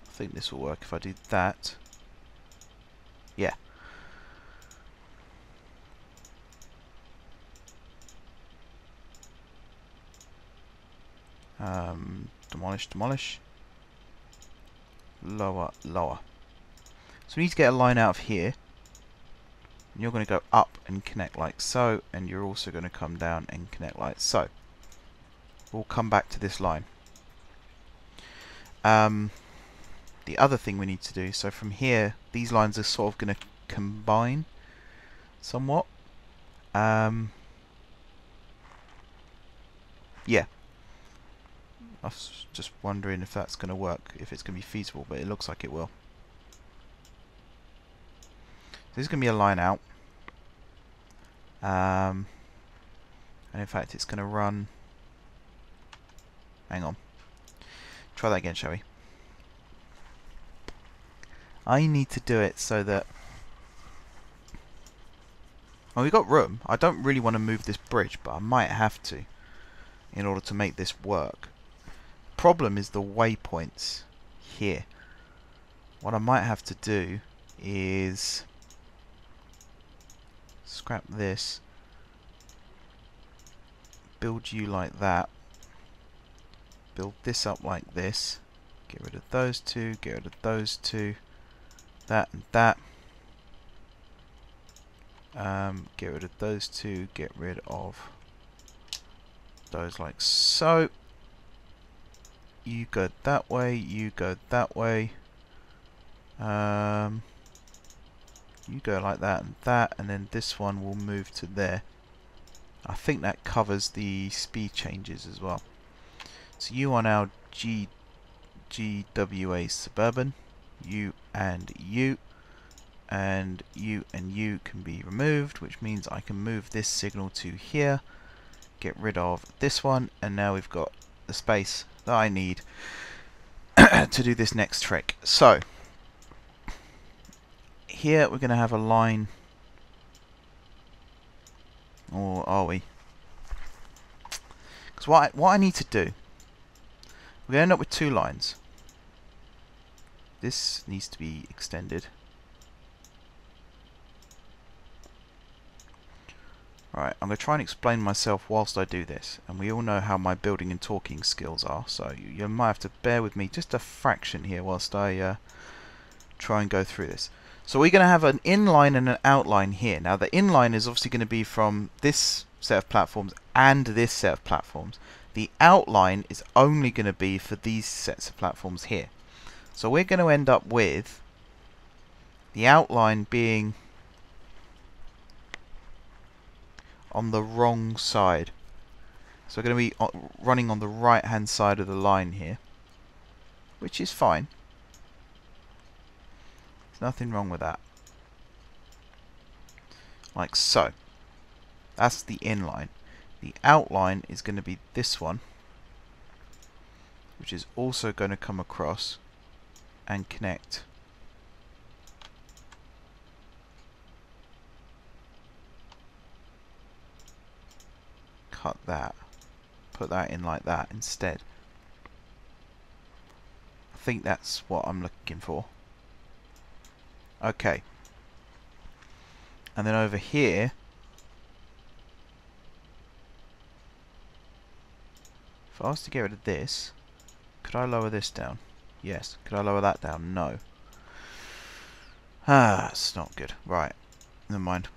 I think this will work if I do that. Yeah. Demolish, demolish. Lower, lower. So we need to get a line out of here. And you're going to go up and connect like so, and you're also going to come down and connect like so. We'll come back to this line. The other thing we need to do, so from here, these lines are sort of going to combine somewhat. Yeah. I was just wondering if that's going to work, if it's going to be feasible, but it looks like it will. This is going to be a line out. And in fact, it's going to run... Hang on. Try that again, shall we? I need to do it so that... Well, we've got room. I don't really want to move this bridge, but I might have to in order to make this work. Problem is the waypoints here. What I might have to do is scrap this, build you like that, build this up like this, get rid of those two, get rid of those two, that and that, get rid of those two, get rid of those like so. you go that way, you go that way. You go like that, and then this one will move to there. I think that covers the speed changes as well. So you are now GWA Suburban, you and you can be removed, which means I can move this signal to here, get rid of this one, and now we've got the space that I need to do this next trick. So here we're going to have a line, or are we? Because what I need to do, we're going to end up with two lines. This needs to be extended. Right, I'm going to try and explain myself whilst I do this, and we all know how my building and talking skills are, so you might have to bear with me just a fraction here whilst I try and go through this. So we're going to have an inline and an outline here. Now the inline is obviously going to be from this set of platforms and this set of platforms. The outline is only going to be for these sets of platforms here. So we're going to end up with the outline being on the wrong side. So we're going to be running on the right hand side of the line here, which is fine. There's nothing wrong with that. Like so. That's the inline. The outline is going to be this one, which is also going to come across and connect cut that, put that in like that instead. I think that's what I'm looking for. Okay. And then over here, if I was to get rid of this, could I lower this down? Yes. Could I lower that down? No. Ah, it's not good. Right. Never mind.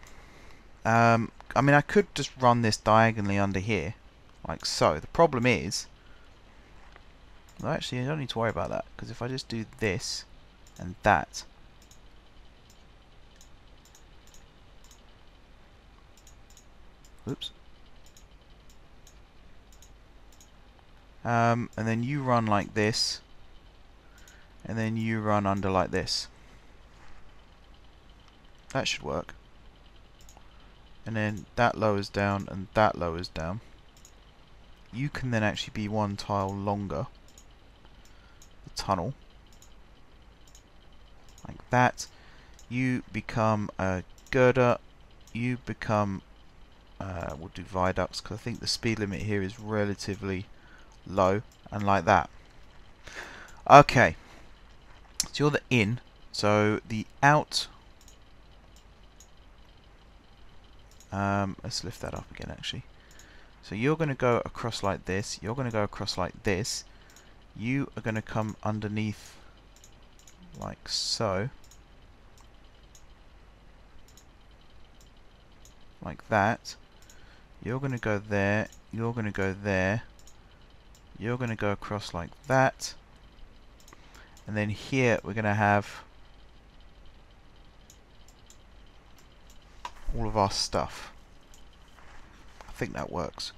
I mean, I could just run this diagonally under here, like so. The problem is, well, actually, I don't need to worry about that, because if I just do this and that, oops, and then you run like this, and then you run under like this. That should work. And then that lowers down and that lowers down. You can then actually be one tile longer. The tunnel. Like that. You become a girder. You become... we'll do viaducts because I think the speed limit here is relatively low. And like that. Okay. So you're the in. So the out... let's lift that up again actually. So you're going to go across like this, you're going to go across like this, you are going to come underneath like so, like that, you're going to go there, you're going to go there, you're going to go across like that, and then here we're going to have all of our stuff. I think that works.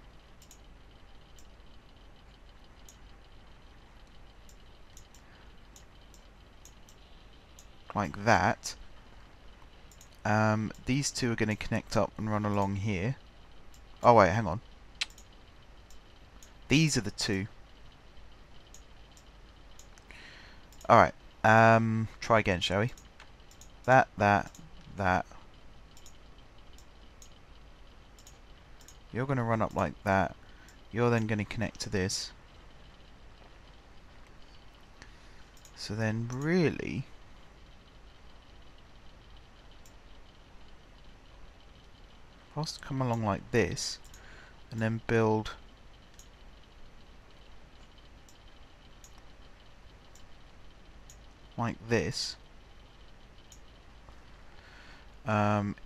Like that. These two are going to connect up and run along here. Oh wait, hang on. These are the two. Alright. Try again, shall we? That. You're going to run up like that. You're then going to connect to this. So then really, if I was to come along like this and then build like this,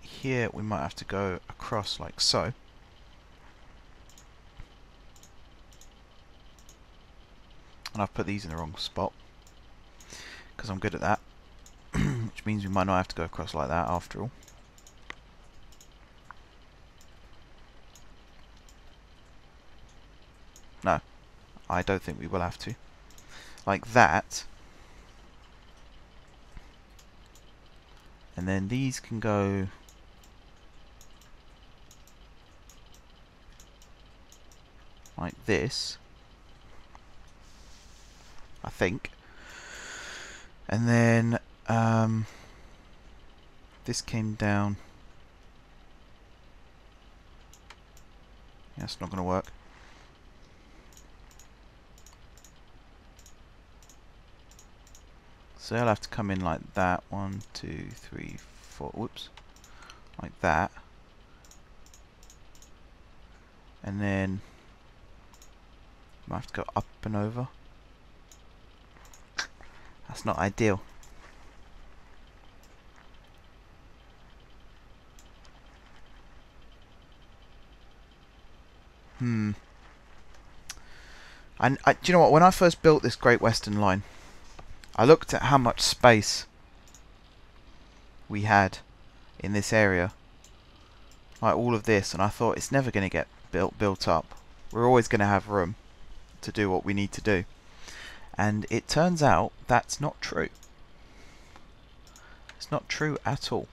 here we might have to go across like so. And I've put these in the wrong spot because I'm good at that. Which means we might not have to go across like that after all. No, I don't think we will have to. Like that. And then these can go like this, I think. And then this came down. That's not going to work. So they'll have to come in like that. 1, 2, 3, 4. Whoops. Like that. And then I have to go up and over. That's not ideal. And do you know what? When I first built this Great Western Line, I looked at how much space we had in this area, like all of this, and I thought it's never going to get built up. We're always going to have room to do what we need to do. And it turns out that's not true. It's not true at all.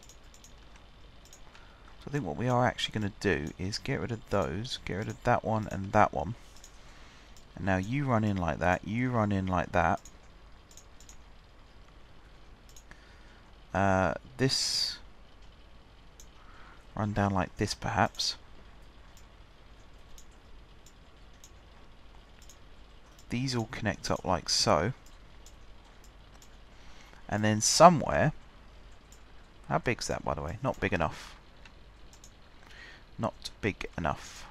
So I think what we are actually going to do is get rid of those, get rid of that one and that one. And now you run in like that, you run in like that. This run down like this perhaps. These all connect up like so. And then somewhere, how big's that by the way? Not big enough. Not big enough.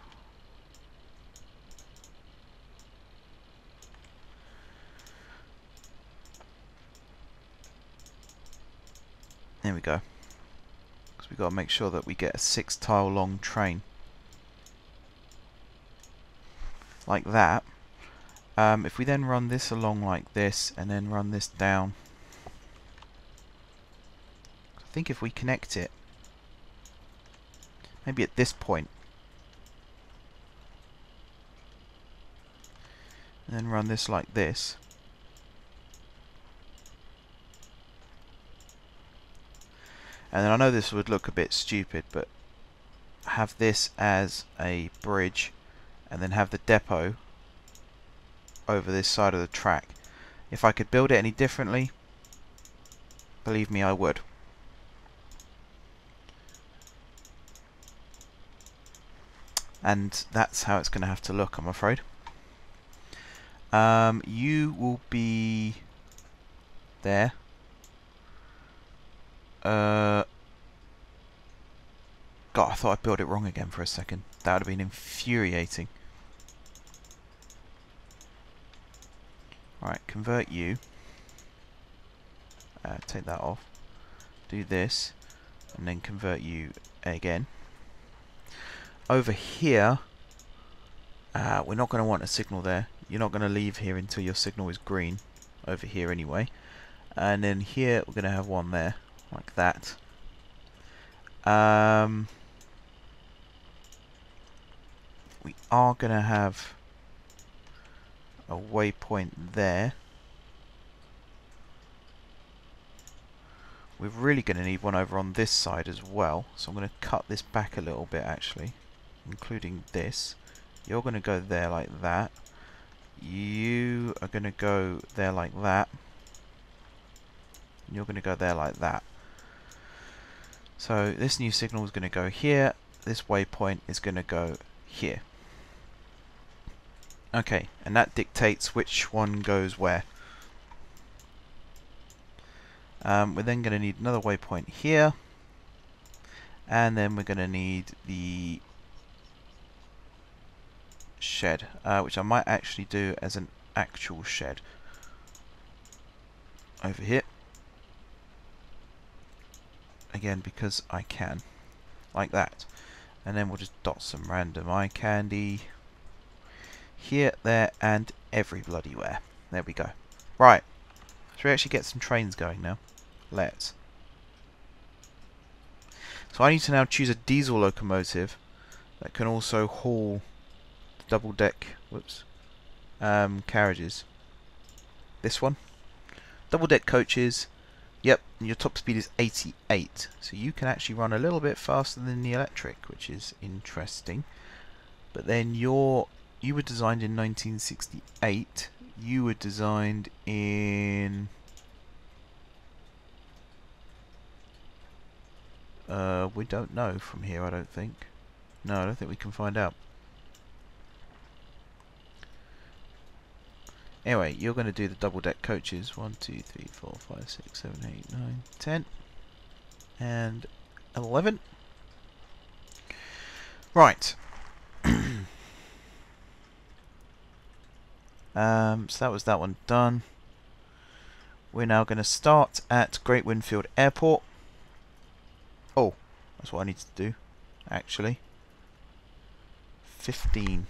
There we go. Because we've got to make sure that we get a 6 tile long train. Like that. If we then run this along like this and then run this down, I think if we connect it maybe at this point and then run this like this, and then I know this would look a bit stupid, but have this as a bridge and then have the depot over this side of the track. If I could build it any differently, believe me, I would. And that's how it's going to have to look, I'm afraid. You will be there. God, I thought I built it wrong again for a second. That would have been infuriating. Alright, convert you. Take that off. Do this. And then convert you again. Over here, we're not going to want a signal there. You're not going to leave here until your signal is green. Over here anyway. And then here, we're going to have one there. Like that. We are going to have a waypoint there. We're really going to need one over on this side as well, so I'm going to cut this back a little bit actually, including this. You're going to go there like that. You are going to go there like that. And you're going to go there like that. So this new signal is going to go here. This waypoint is going to go here. Okay, and that dictates which one goes where. We're then going to need another waypoint here, and then we're going to need the shed, which I might actually do as an actual shed over here. Again, because I can, like that. And then we'll just dot some random eye candy here, there, and every bloody where. There we go. Right. So we actually get some trains going now. Let's. So I need to now choose a diesel locomotive that can also haul double deck carriages. This one. Double deck coaches. Yep, your top speed is 88. So you can actually run a little bit faster than the electric, which is interesting. But then you were designed in 1968. You were designed in we don't know from here, I don't think. No, I don't think we can find out. Anyway, you're going to do the double deck coaches. 1, 2, 3, 4, 5, 6, 7, 8, 9, 10 and 11. Right. So that was that one done. We're now going to start at Great Winfield Airport. Oh, that's what I need to do, actually. 15.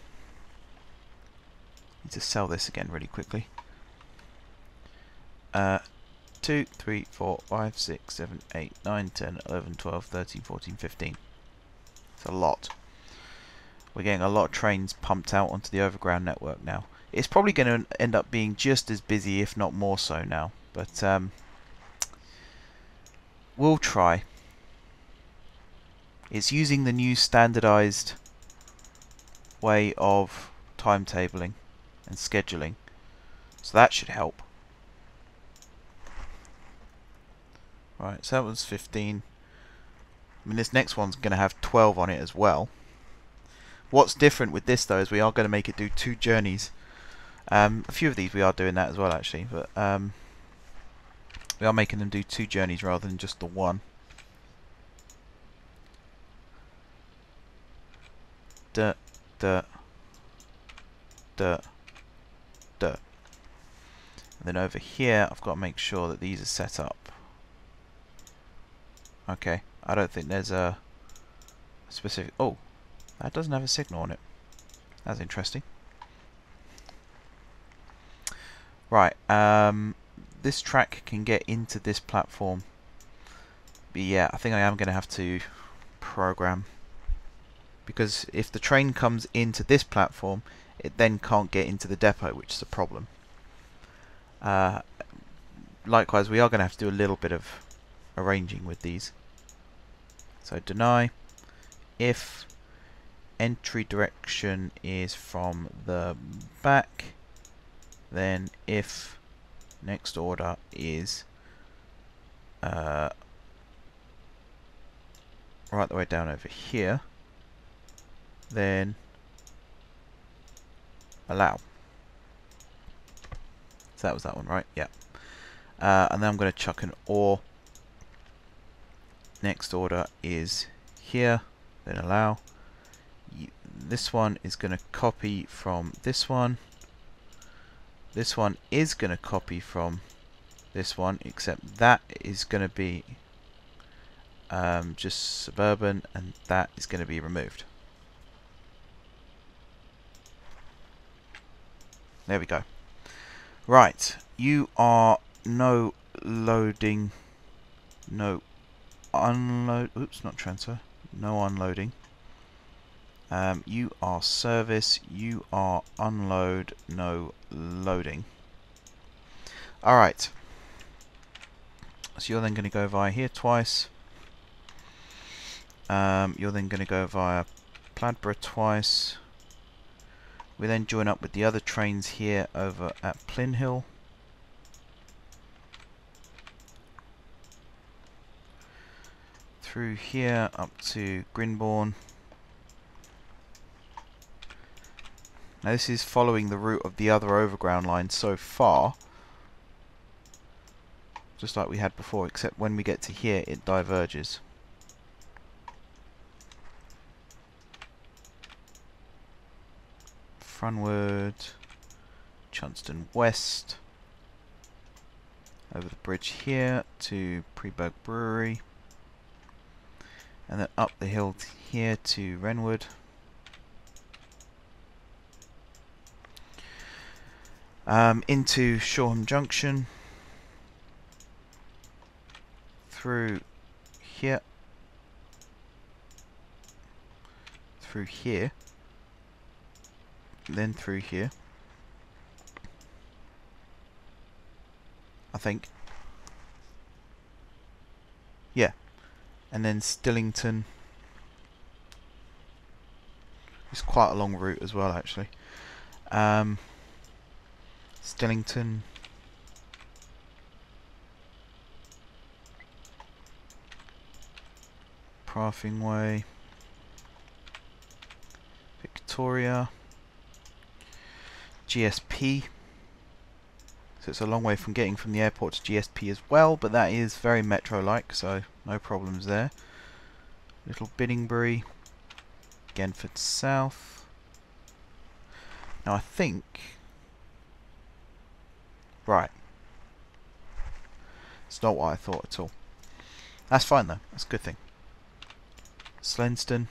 Need to sell this again really quickly. 2, 3, 4, 5, 6, 7, 8, 9, 10, 11, 12, 13, 14, 15. It's a lot. We're getting a lot of trains pumped out onto the overground network now. It's probably going to end up being just as busy, if not more so now. But we'll try. It's using the new standardized way of timetabling and scheduling. So that should help. Right, so that was 15. I mean, this next one's going to have 12 on it as well. What's different with this, though, is we are going to make it do 2 journeys. A few of these we are doing that as well, actually, but we are making them do 2 journeys rather than just the one. Duh, duh, duh, duh. And then over here, I've got to make sure that these are set up. Okay, I don't think there's a specific... Oh, that doesn't have a signal on it. That's interesting. Right, this track can get into this platform. But yeah, I think I am going to have to program. Because if the train comes into this platform, it then can't get into the depot, which is a problem. Likewise, we are going to have to do a little bit of arranging with these. So deny if entry direction is from the back, then if next order is right the way down over here, then allow. So that was that one, right? Yeah. And then I'm going to chuck an OR. Next order is here, then allow. This one is going to copy from this one. This one is going to copy from this one, except that is going to be just suburban, and that is going to be removed. There we go. Right, you are no loading, no unload. Oops, not transfer. No unloading. You are service. You are unload. No loading. All right. So you're then going to go via here twice. You're then going to go via Pladborough twice. We then join up with the other trains here over at Plinhill. Through here up to Grinbourne. Now this is following the route of the other overground line so far. Just like we had before, except when we get to here it diverges. Frunward, Chunston West, over the bridge here to Preburg Brewery, and then up the hill here to Wrenwood. into Shoreham Junction, through here, through here, then through here, I think. Yeah, and then Stillington. It's quite a long route as well, actually. Stillington, Prathing Way, Victoria, GSP. So it's a long way from getting from the airport to GSP as well, but that is very metro-like, so no problems there. Little Biddingbury, Genford South. Now I think... Right. It's not what I thought at all. That's fine though, that's a good thing. Slenston,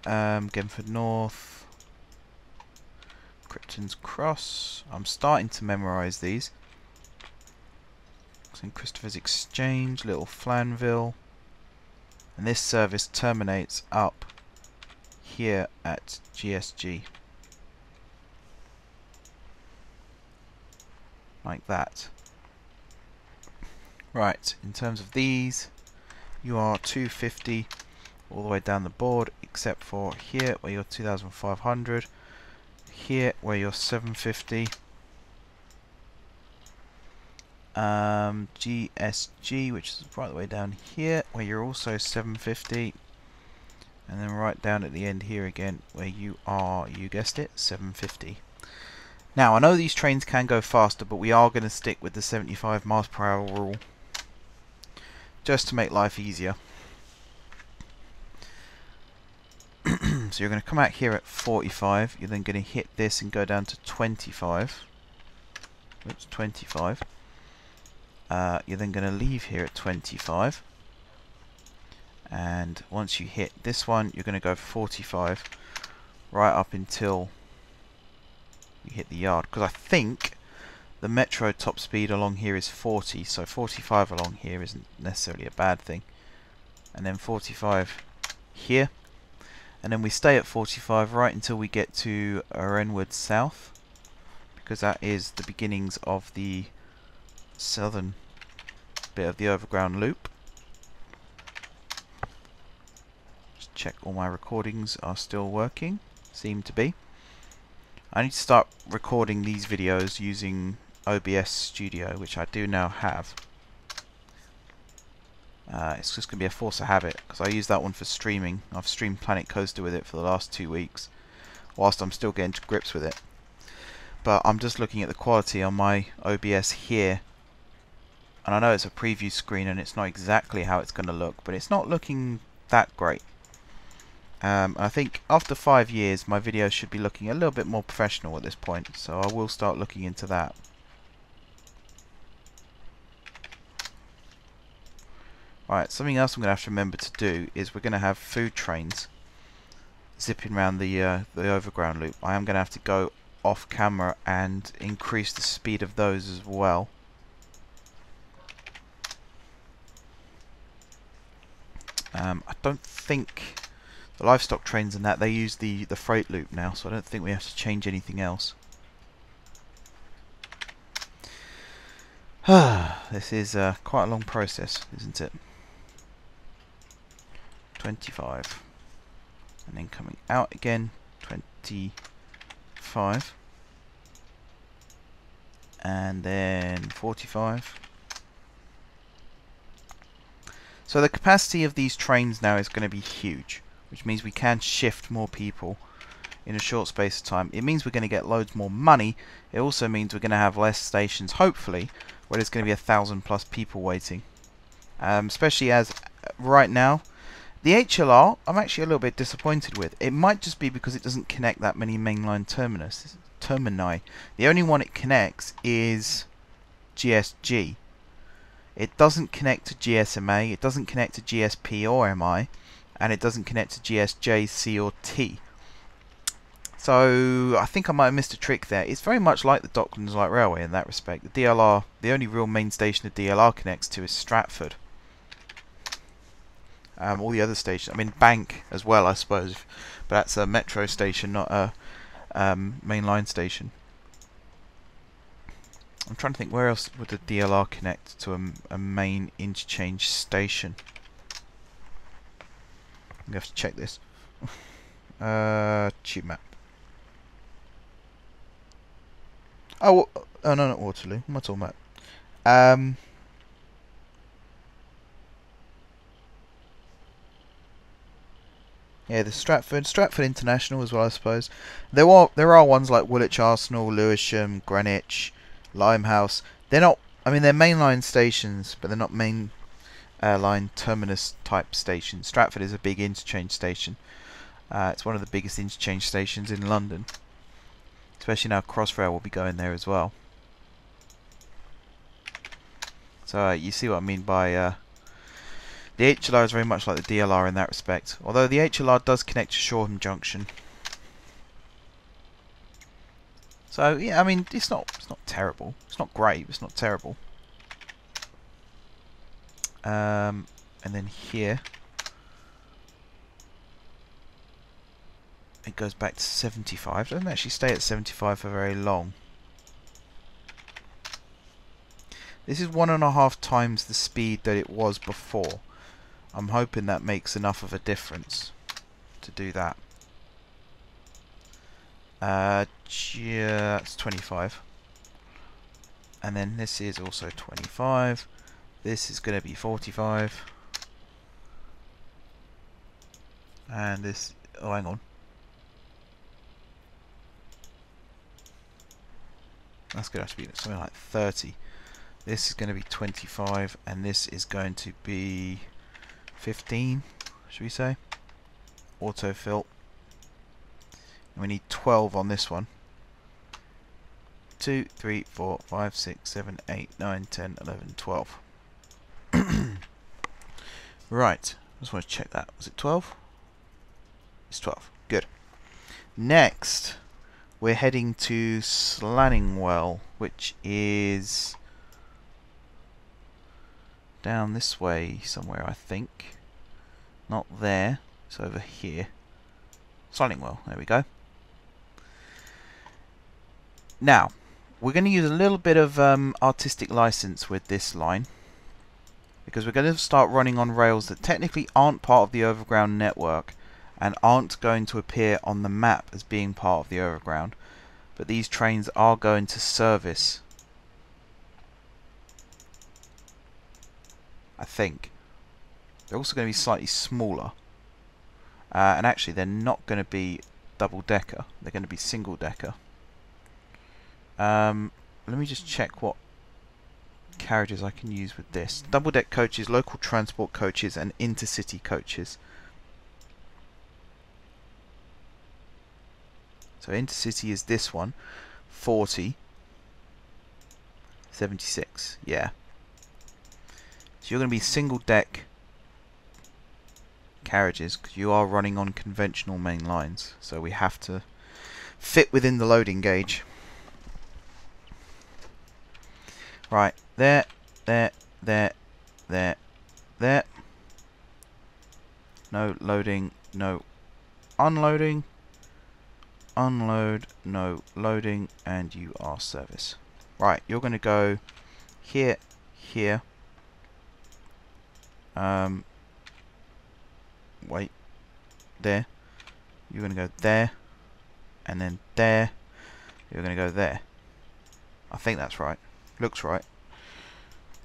Genford North, Krypton's Cross. I'm starting to memorise these. St Christopher's Exchange, Little Flanville, and this service terminates up here at GSG, like that. Right, in terms of these, you are 250 all the way down the board, except for here where you're 2,500, here where you're 750, GSG, which is right the way down here where you're also 750, and then right down at the end here again where you are, you guessed it, 750. Now I know these trains can go faster, but we are going to stick with the 75 miles per hour rule just to make life easier. So you're going to come out here at 45, you're then going to hit this and go down to 25. Oops, 25. You're then going to leave here at 25. And once you hit this one, you're going to go 45 right up until you hit the yard. Because I think the metro top speed along here is 40, so 45 along here isn't necessarily a bad thing. And then 45 here. And then we stay at 45 right until we get to Wrenwood South, because that is the beginnings of the southern bit of the overground loop. Just check all my recordings are still working. Seem to be. I need to start recording these videos using OBS Studio, which I do now have. It's just going to be a force of habit, because I use that one for streaming. I've streamed Planet Coaster with it for the last 2 weeks, whilst I'm still getting to grips with it. But I'm just looking at the quality on my OBS here, and I know it's a preview screen and it's not exactly how it's going to look, but it's not looking that great. I think after 5 years my videos should be looking a little bit more professional at this point, so I will start looking into that. Right, something else I'm going to have to remember to do is we're going to have food trains zipping around the overground loop. I am going to have to go off camera and increase the speed of those as well. I don't think the livestock trains and that, they use the freight loop now, so I don't think we have to change anything else. This is quite a long process, isn't it? 25, and then coming out again 25, and then 45. So the capacity of these trains now is going to be huge, which means we can shift more people in a short space of time. It means we're going to get loads more money. It also means we're going to have less stations, hopefully, where there's going to be 1,000+ people waiting. Especially as right now, the HLR, I'm actually a little bit disappointed with. It might just be because it doesn't connect that many mainline termini. The only one it connects is GSG. It doesn't connect to GSMA, it doesn't connect to GSP or MI, and it doesn't connect to GSJ, C or T. So I think I might have missed a trick there. It's very much like the Docklands Light Railway in that respect. The DLR, the only real main station the DLR connects to is Stratford. All the other stations, I mean Bank as well, I suppose, but that's a metro station, not a main line station. I'm trying to think where else would the DLR connect to a main interchange station. I'm going to have to check this. Tube map. Oh, no, not Waterloo. What am I talking about? Yeah, the Stratford International as well, I suppose. There are ones like Woolwich Arsenal, Lewisham, Greenwich, Limehouse. They're not. I mean, they're mainline stations, but they're not main line terminus type stations. Stratford is a big interchange station. It's one of the biggest interchange stations in London. Especially now Crossrail will be going there as well. So you see what I mean by the HLR is very much like the DLR in that respect. Although the HLR does connect to Shoreham Junction. So yeah, I mean it's not terrible. It's not great, it's not terrible. And then here it goes back to 75. It doesn't actually stay at 75 for very long. This is 1.5 times the speed that it was before. I'm hoping that makes enough of a difference to do that. Yeah, that's 25. And then this is also 25. This is going to be 45. And this... oh, hang on. That's going to have to be something like 30. This is going to be 25. And this is going to be 15, should we say? Autofill. And we need 12 on this one. 2, 3, 4, 5, 6, 7, 8, 9, 10, 11, 12. Right. I just want to check that. Was it 12? It's 12. Good. Next, we're heading to Slanningwell, which is down this way somewhere, I think. Not there. It's over here. Slanningwell. There we go. Now, we're going to use a little bit of artistic license with this line, because we're going to start running on rails that technically aren't part of the Overground network and aren't going to appear on the map as being part of the Overground, but these trains are going to service, I think. They're also going to be slightly smaller, and actually they're not going to be double-decker, they're going to be single-decker. Let me just check what carriages I can use with this. Double-deck coaches, local transport coaches, and intercity coaches. So intercity is this one, 40, 76, yeah. So you're going to be single-deck carriages, because you are running on conventional main lines. So we have to fit within the loading gauge. Right, there, there, there, there, there. No loading, no unloading. Unload, no loading, and you are service. Right, you're going to go here, here. Wait, there. You're going to go there, and then there. You're going to go there. I think that's right. Looks right.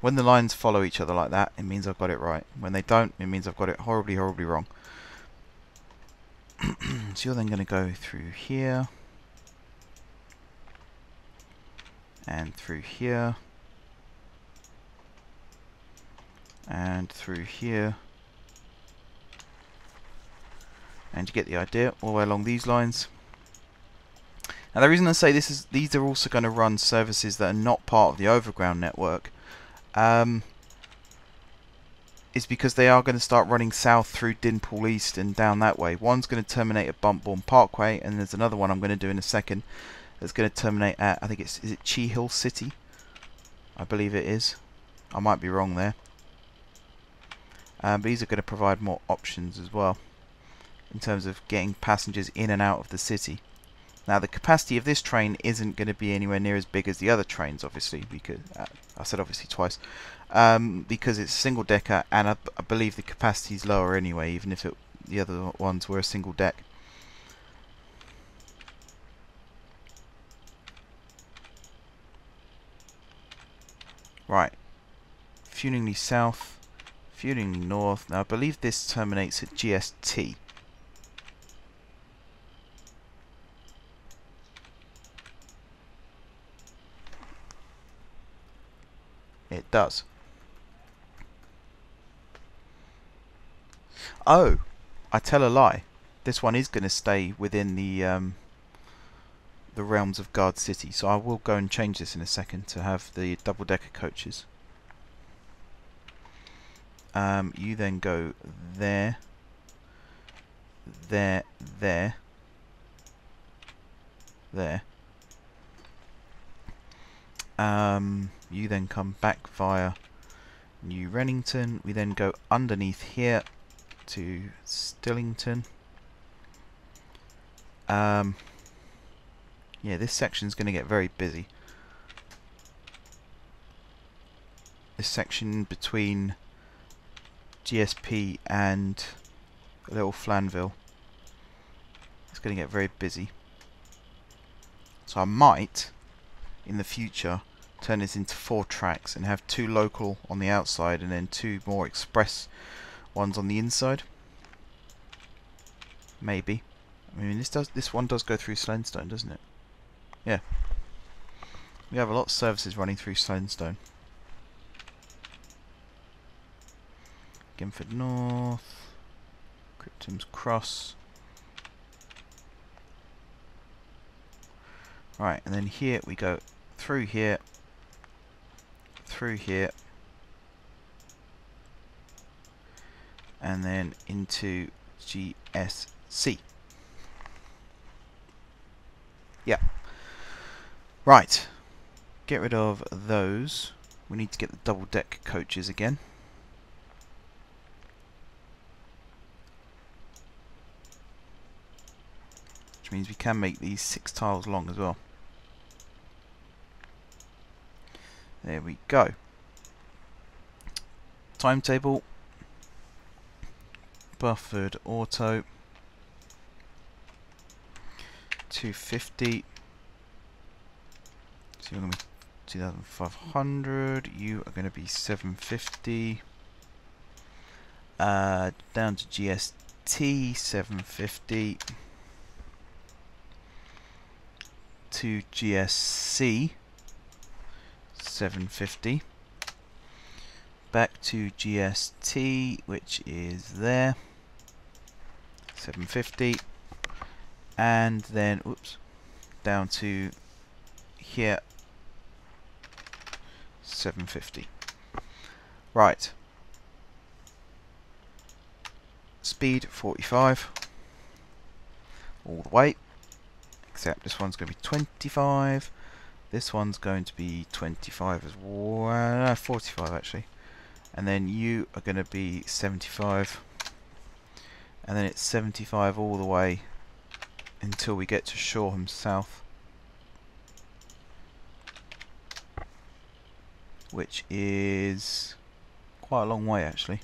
When the lines follow each other like that, it means I've got it right. When they don't, it means I've got it horribly, horribly wrong. So you're then going to go through here, and through here, and through here, and you get the idea, all the way along these lines. Now the reason I say this is these are also going to run services that are not part of the Overground network. is because they are going to start running south through Dinpool East and down that way. One's going to terminate at Buntbourne Parkway, and there's another one I'm going to do in a second that's going to terminate at, I think is it Chee Hill City? I believe it is. I might be wrong there. But these are going to provide more options as well in terms of getting passengers in and out of the city. Now the capacity of this train isn't going to be anywhere near as big as the other trains, obviously, because I said obviously twice, because it's a single decker, and I believe the capacity is lower anyway, even if the other ones were a single deck. Right, Funingley South, Funingley North. Now I believe this terminates at GST. It does. Oh, I tell a lie. This one is going to stay within the realms of Gardcity, so I will go and change this in a second to have the double-decker coaches. You then go there, there, there, there. You then come back via New Rennington. We then go underneath here to Stillington. Yeah, this section's going to get very busy. This section between GSP and Little Flanville, it's going to get very busy. So I might, in the future, turn this into 4 tracks and have 2 local on the outside and then 2 more express ones on the inside. Maybe. I mean, this one does go through Slenstone, doesn't it? Yeah. We have a lot of services running through Slenstone. Gimford North, Krypton's Cross. Right, and then here we go through here, and then into GSC. Yeah. Right. Get rid of those. We need to get the double deck coaches again. Which means we can make these 6 tiles long as well. There we go. Timetable. Buffered auto. 250. So you're going to be 2,500. You are going to be 750. Down to GST 750. To GSC 750. Back to GST, which is there, 750, and then oops, down to here, 750. Right. Speed 45 all the way, except this one's going to be 25. This one's going to be 25 as well. No, 45 actually. And then you are going to be 75. And then it's 75 all the way until we get to Shoreham South, which is quite a long way actually.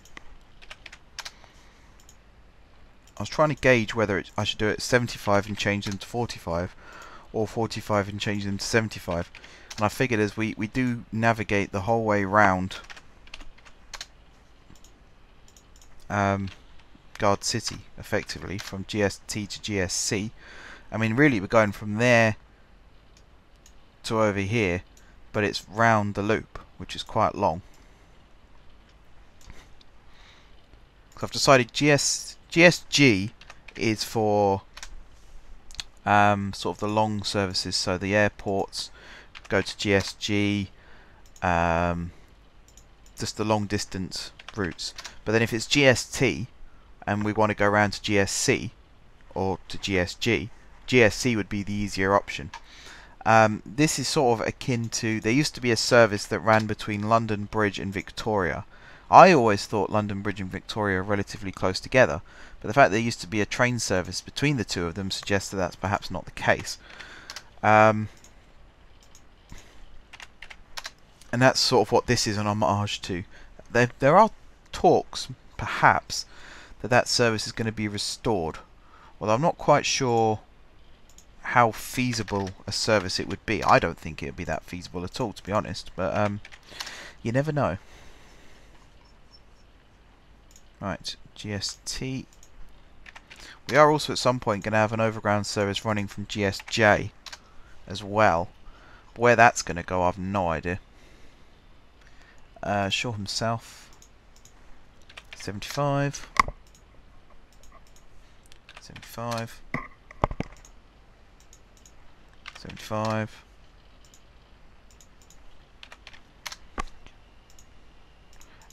I was trying to gauge whether I should do it 75 and change them to 45, or 45 and change them to 75. And I figured as we do navigate the whole way round Gardcity, effectively, from GST to GSC. I mean, really, we're going from there to over here, but it's round the loop, which is quite long. So I've decided GSG is for sort of the long services, so the airports go to GSG, just the long distance routes. But then if it's GST and we want to go around to GSC or to GSG, GSC would be the easier option. This is sort of akin to, there used to be a service that ran between London Bridge and Victoria. I always thought London Bridge and Victoria are relatively close together, but the fact there used to be a train service between the two of them suggests that that's perhaps not the case. And that's sort of what this is an homage to. There are talks, perhaps, that that service is going to be restored. Although I'm not quite sure how feasible a service it would be. I don't think it would be that feasible at all, to be honest. But you never know. Right, GST. We are also at some point going to have an overground service running from GSJ as well. Where that's going to go, I have no idea. Shoreham South. 75. 75. 75.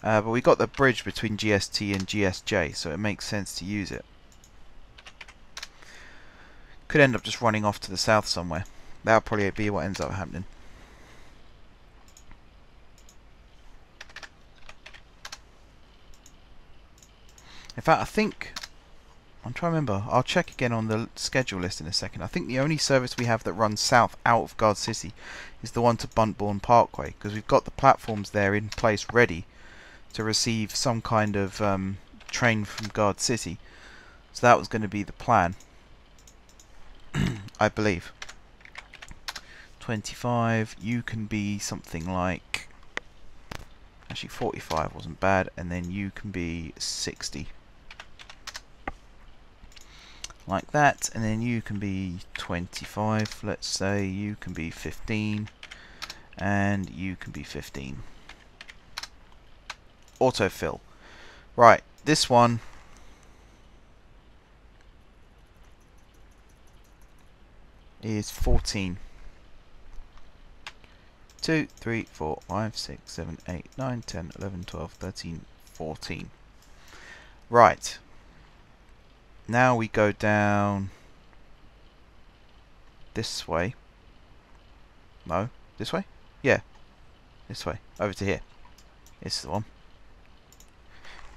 But we got the bridge between GST and GSJ, so it makes sense to use it. Could end up just running off to the south somewhere. That'll probably be what ends up happening. In fact, I think, I'm trying to remember, I'll check again on the schedule list in a second. I think the only service we have that runs south out of Gardcity is the one to Buntbourne Parkway, because we've got the platforms there in place ready to receive some kind of train from Gardcity. So that was going to be the plan, I believe. 25, you can be something like, actually 45 wasn't bad, and then you can be 60. Like that, and then you can be 25, let's say, you can be 15, and you can be 15. Autofill. Right, this one is 14. 2, 3, 4, 5, 6, 7, 8, 9, 10, 11, 12, 13, 14. Right. Now we go down this way. No, this way? Yeah, this way. Over to here. This is the one.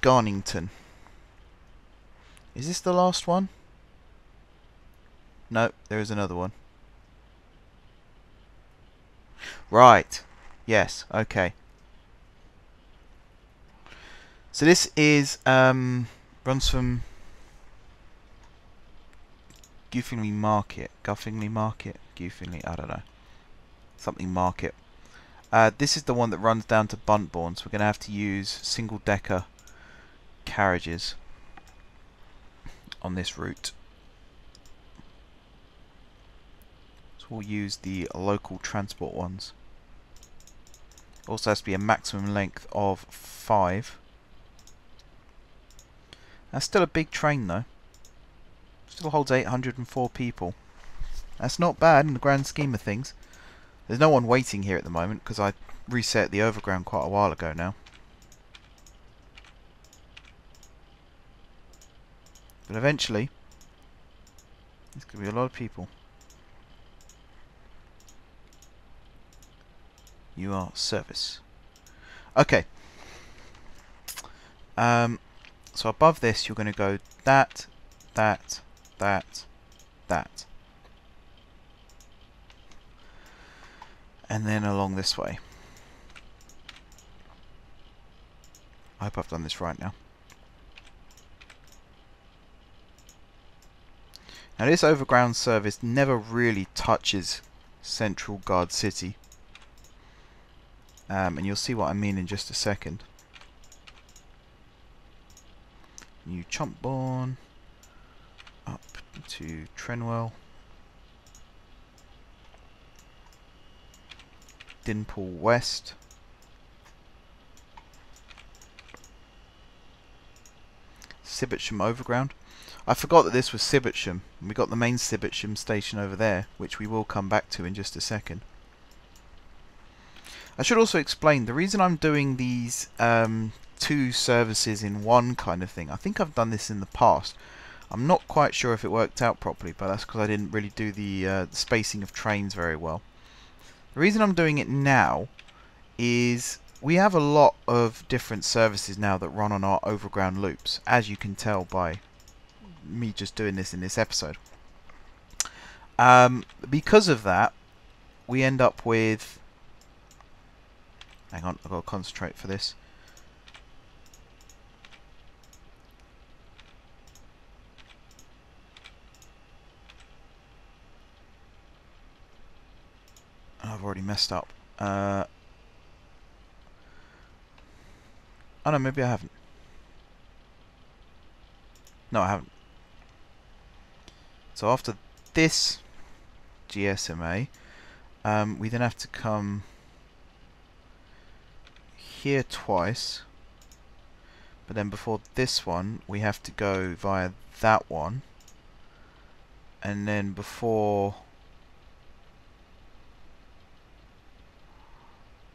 Garnington. Is this the last one? No, there is another one. Right. Yes, okay. So this is runs from Guffingly Market, Guffingly, I don't know, something Market. This is the one that runs down to Buntbourne, so we're going to have to use single-decker carriages on this route. So we'll use the local transport ones. Also has to be a maximum length of 5. That's still a big train though. Still holds 804 people. That's not bad in the grand scheme of things. There's no one waiting here at the moment because I reset the overground quite a while ago now. But eventually, there's going to be a lot of people. You are service. Okay. So above this, you're going to go that, that, that, that. And then along this way. I hope I've done this right now. Now this overground service never really touches central Gardcity. And you'll see what I mean in just a second. New Chumpbourne up to Trenwell, Dinpool West, Sibitsham Overground. I forgot that this was Sibitsham. We got the main Sibitsham station over there, which we will come back to in just a second. I should also explain the reason I'm doing these two services in one kind of thing. I think I've done this in the past. I'm not quite sure if it worked out properly, but that's because I didn't really do the spacing of trains very well. The reason I'm doing it now is we have a lot of different services now that run on our overground loops, as you can tell by me just doing this in this episode. Because of that, we end up with... Hang on, I've got to concentrate for this. I've already messed up. Oh no, maybe I haven't. No, I haven't. So after this GSMA, we then have to come here twice, but then before this one we have to go via that one, and then before...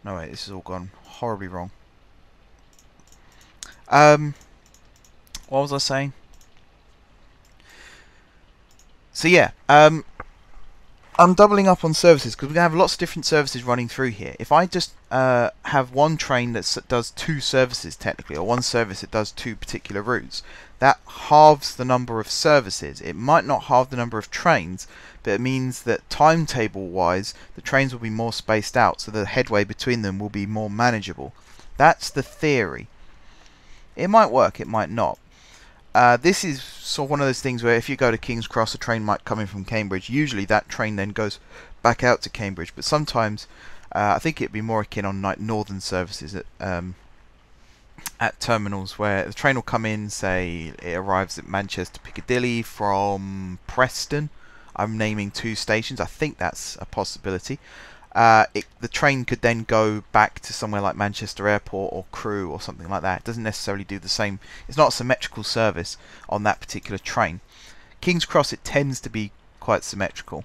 No wait, this has all gone horribly wrong. What was I saying? So yeah, I'm doubling up on services because we're going to have lots of different services running through here. If I just have one train that does two services technically, or one service that does two particular routes, that halves the number of services. It might not halve the number of trains, but it means that timetable wise the trains will be more spaced out, so the headway between them will be more manageable. That's the theory. It might work, it might not. This is sort of one of those things where if you go to King's Cross, a train might come in from Cambridge. Usually that train then goes back out to Cambridge, but sometimes I think it'd be more akin on like northern services at terminals where the train will come in, say it arrives at Manchester Piccadilly from Preston. I'm naming two stations. I think that's a possibility. The train could then go back to somewhere like Manchester Airport or Crewe or something like that. It doesn't necessarily do the same. It's not a symmetrical service on that particular train. King's Cross, it tends to be quite symmetrical.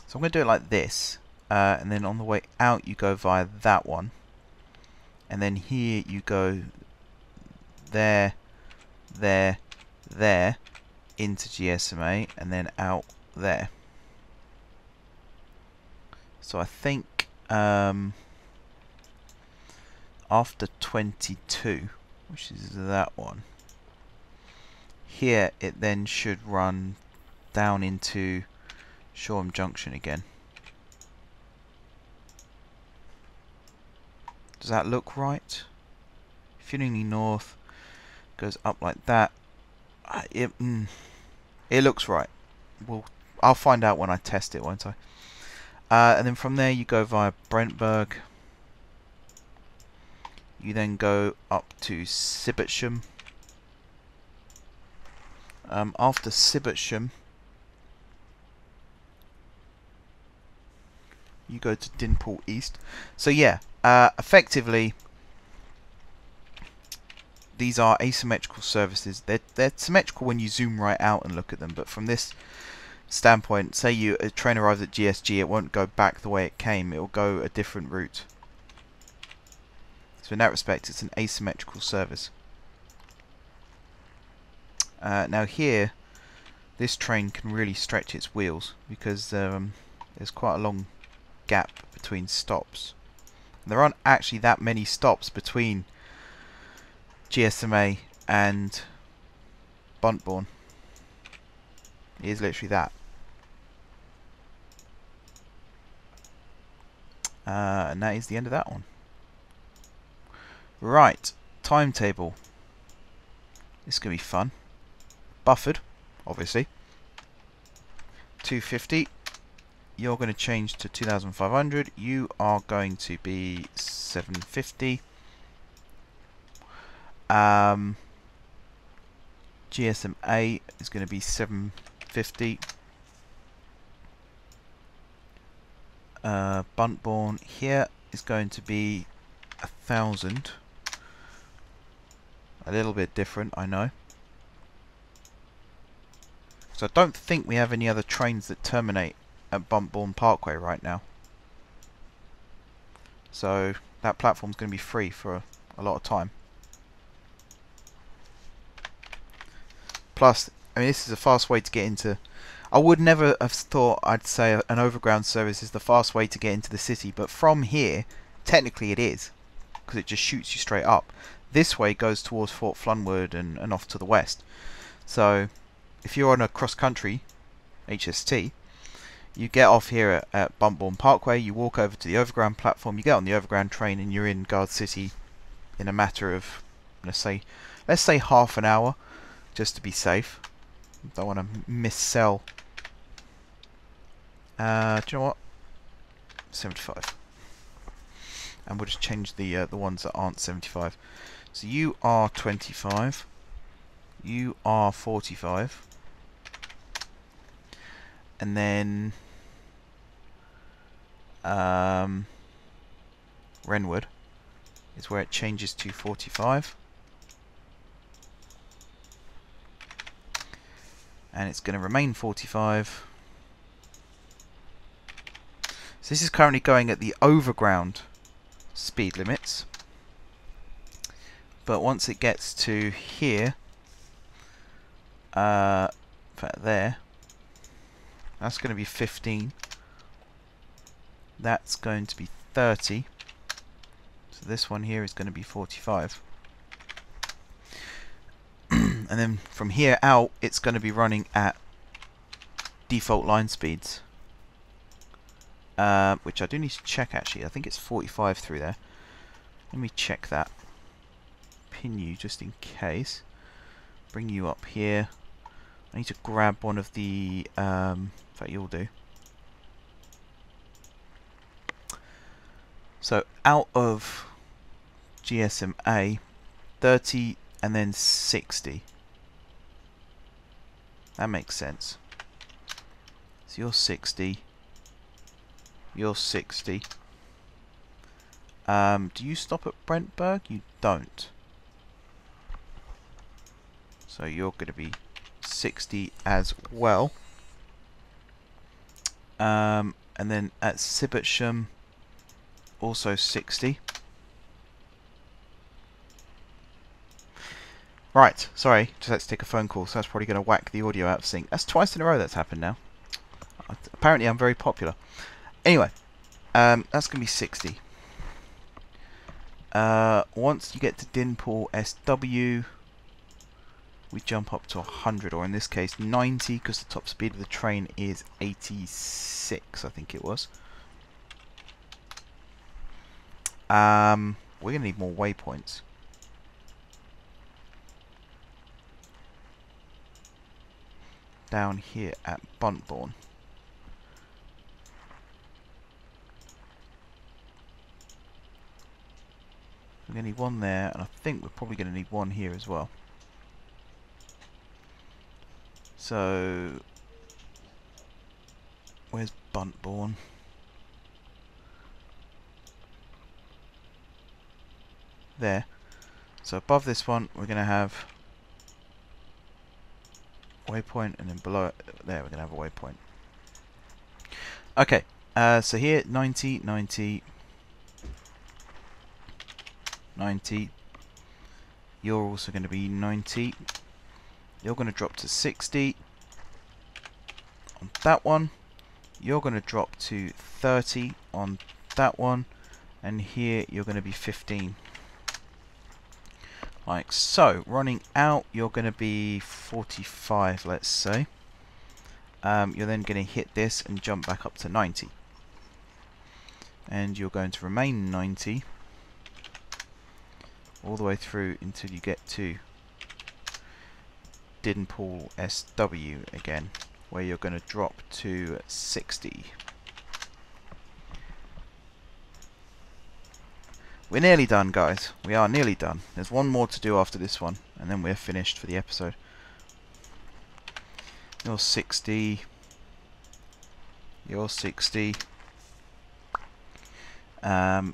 So I'm going to do it like this, and then on the way out you go via that one, and then here you go there, there, there, into GSMA, and then out there. So I think after 22, which is that one, here it then should run down into Shoreham Junction again. Does that look right? Fittingly North goes up like that. It looks right. I'll find out when I test it, won't I? And then from there you go via Brentburg. You then go up to Sibbertsham. After Sibbertsham, you go to Dinpool East. So yeah, effectively, these are asymmetrical services. They're symmetrical when you zoom right out and look at them, but from this standpoint, say a train arrives at GSG, it won't go back the way it came, it will go a different route. So in that respect, it's an asymmetrical service. Now here, this train can really stretch its wheels because there's quite a long gap between stops. And there aren't actually that many stops between GSMA and Buntbourne. It is literally that. And that is the end of that one. Right, timetable. This is going to be fun. Buffered, obviously. 250. You're going to change to 2500. You are going to be 750. GSMA is going to be 750. Buntbourne here is going to be 1000. A little bit different, I know. So I don't think we have any other trains that terminate at Buntbourne Parkway right now. So that platform's going to be free for a lot of time. Plus, I mean, this is a fast way to get into... I would never have thought I'd say an overground service is the fast way to get into the city, but from here, technically it is, because it just shoots you straight up. This way goes towards Fort Flunwood and off to the west. So, if you're on a cross-country HST, you get off here at Buntbourne Parkway, you walk over to the overground platform, you get on the overground train, and you're in Gardcity in a matter of, let's say half an hour, just to be safe. Don't want to missell. Do you know what? 75. And we'll just change the ones that aren't 75. So you are 25. You are 45. And then Wrenwood is where it changes to 45. And it's going to remain 45. So this is currently going at the overground speed limits. But once it gets to here, in fact there, that's going to be 15. That's going to be 30. So this one here is going to be 45. And then from here out, it's going to be running at default line speeds. Which I do need to check actually. I think it's 45 through there. Let me check that. Pin you just in case. Bring you up here. I need to grab one of the... in fact, you'll do. So out of GSMA, 30 and then 60. That makes sense. So you're 60. You're 60. Do you stop at Brentburg? You don't. So you're going to be 60 as well. And then at Sibbertsham, also 60. Right, sorry, just had to take a phone call, so that's probably going to whack the audio out of sync. That's twice in a row that's happened now. Apparently I'm very popular. Anyway, that's going to be 60. Once you get to Dinpool SW, we jump up to 100, or in this case 90, because the top speed of the train is 86, I think it was. We're going to need more waypoints. Down here at Buntbourne. We're going to need one there, and I think we're probably going to need one here as well. So, where's Buntbourne? There. So above this one, we're going to have waypoint, and then below it, there we're going to have a waypoint. Okay, so here 90, 90, 90. You're also going to be 90. You're going to drop to 60 on that one. You're going to drop to 30 on that one, and here you're going to be 15. Like so. Running out, you're going to be 45, let's say. You're then going to hit this and jump back up to 90. And you're going to remain 90 all the way through until you get to Dinpool SW again, where you're going to drop to 60. We're nearly done, guys. We are nearly done. There's one more to do after this one, and then we're finished for the episode. You're 60. You're 60.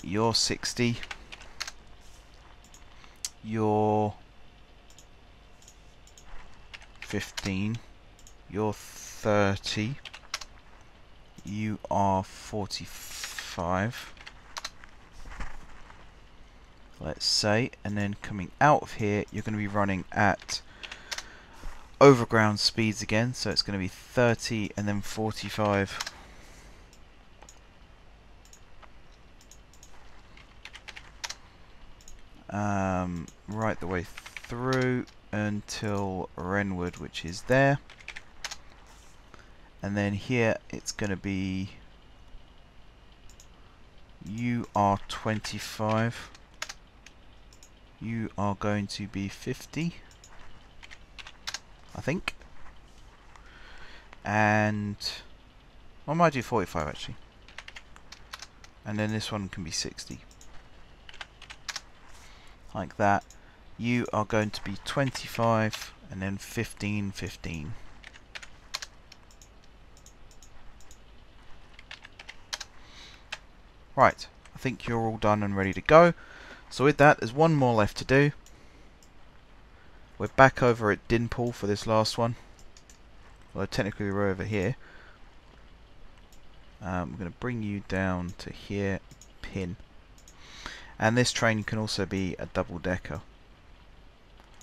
You're 60. You're 15. You're 30. UR45, let's say, and then coming out of here you're going to be running at overground speeds again, so it's going to be 30 and then 45. Right the way through until Wrenwood, which is there. And then here it's going to be UR25. You are going to be 50, I think. And I might do 45 actually. And then this one can be 60. Like that. You are going to be 25 and then 15, 15. Right, I think you're all done and ready to go. So with that, there's one more left to do. We're back over at Dinpool for this last one. Well, technically we're over here. We're going to bring you down to here, pin. And this train can also be a double-decker.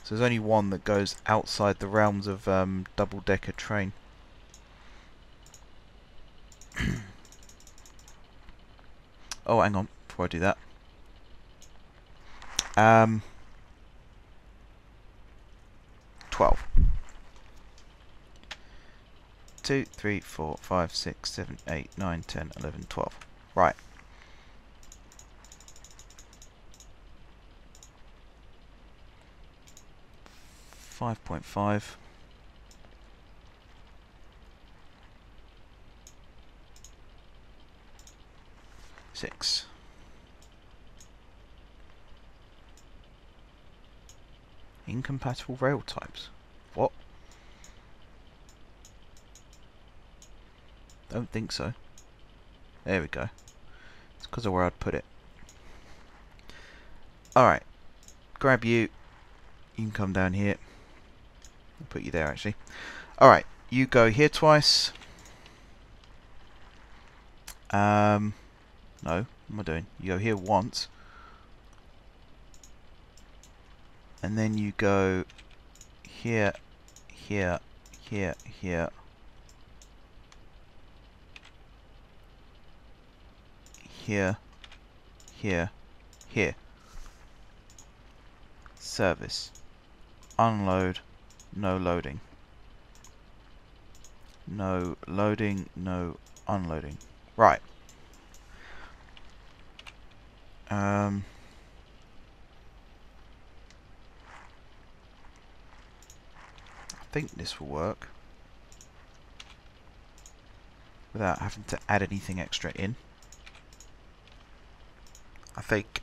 So there's only one that goes outside the realms of double-decker train. Oh, hang on, before I do that. 12. 2, 3, 4, 5, 6, 7, 8, 9, 10, 11, 12. Right. .5. 6. Incompatible rail types. What? Don't think so. There we go. It's because of where I'd put it. Alright. Grab you. You can come down here. I'll put you there actually. Alright. You go here twice. No. What am I doing? You go here once. And then you go here, here, here, here. Here, here, here. Service. Unload. No loading. No loading. No unloading. Right. I think this will work without having to add anything extra in. I think.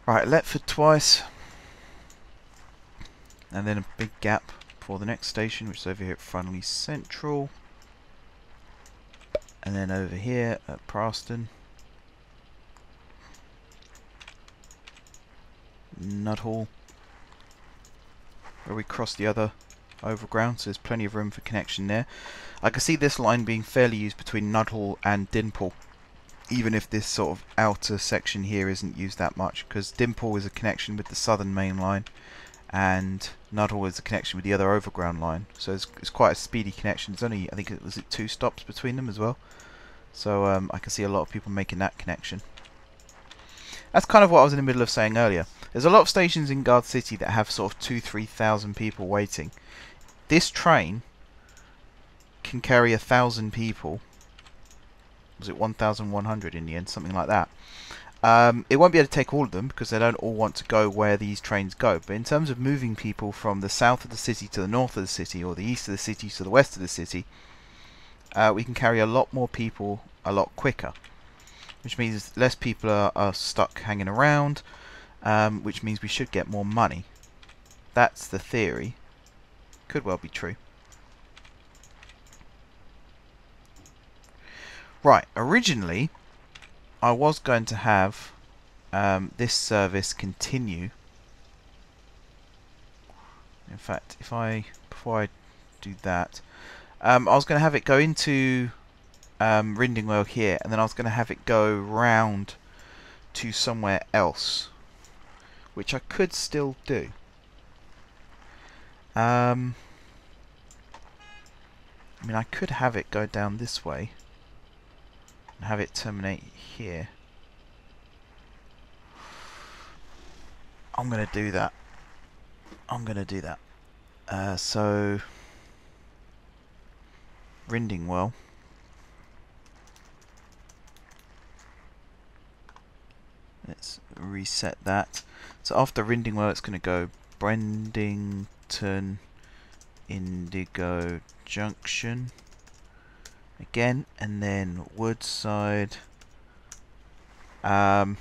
Right, Letford twice, and then a big gap for the next station, which is over here at Funley Central, and then over here at Preston, Nuthall, where we cross the other overground, so there's plenty of room for connection there. I can see this line being fairly used between Nuthall and Dinpool, even if this sort of outer section here isn't used that much, because Dinpool is a connection with the southern main line and Nuthall is a connection with the other overground line, so it's quite a speedy connection. There's only, I think it was 2 stops between them as well, so I can see a lot of people making that connection. That's kind of what I was in the middle of saying earlier. There's a lot of stations in Gardcity that have sort of 2,000–3,000 people waiting. This train can carry 1,000 people. Was it 1,100 in the end? Something like that. It won't be able to take all of them because they don't all want to go where these trains go. But in terms of moving people from the south of the city to the north of the city, or the east of the city to the west of the city, we can carry a lot more people a lot quicker. Which means less people are stuck hanging around, which means we should get more money. That's the theory. Could well be true. Right, originally I was going to have this service continue. In fact, before I do that, I was going to have it go into Rindingwell here, and then I was going to have it go round to somewhere else, which I could still do. I mean, I could have it go down this way and have it terminate here. I'm going to do that. So Rindingwell. Let's reset that. So after Rindingwell, it's going to go Brendington, Indigo Junction again, and then Woodside. So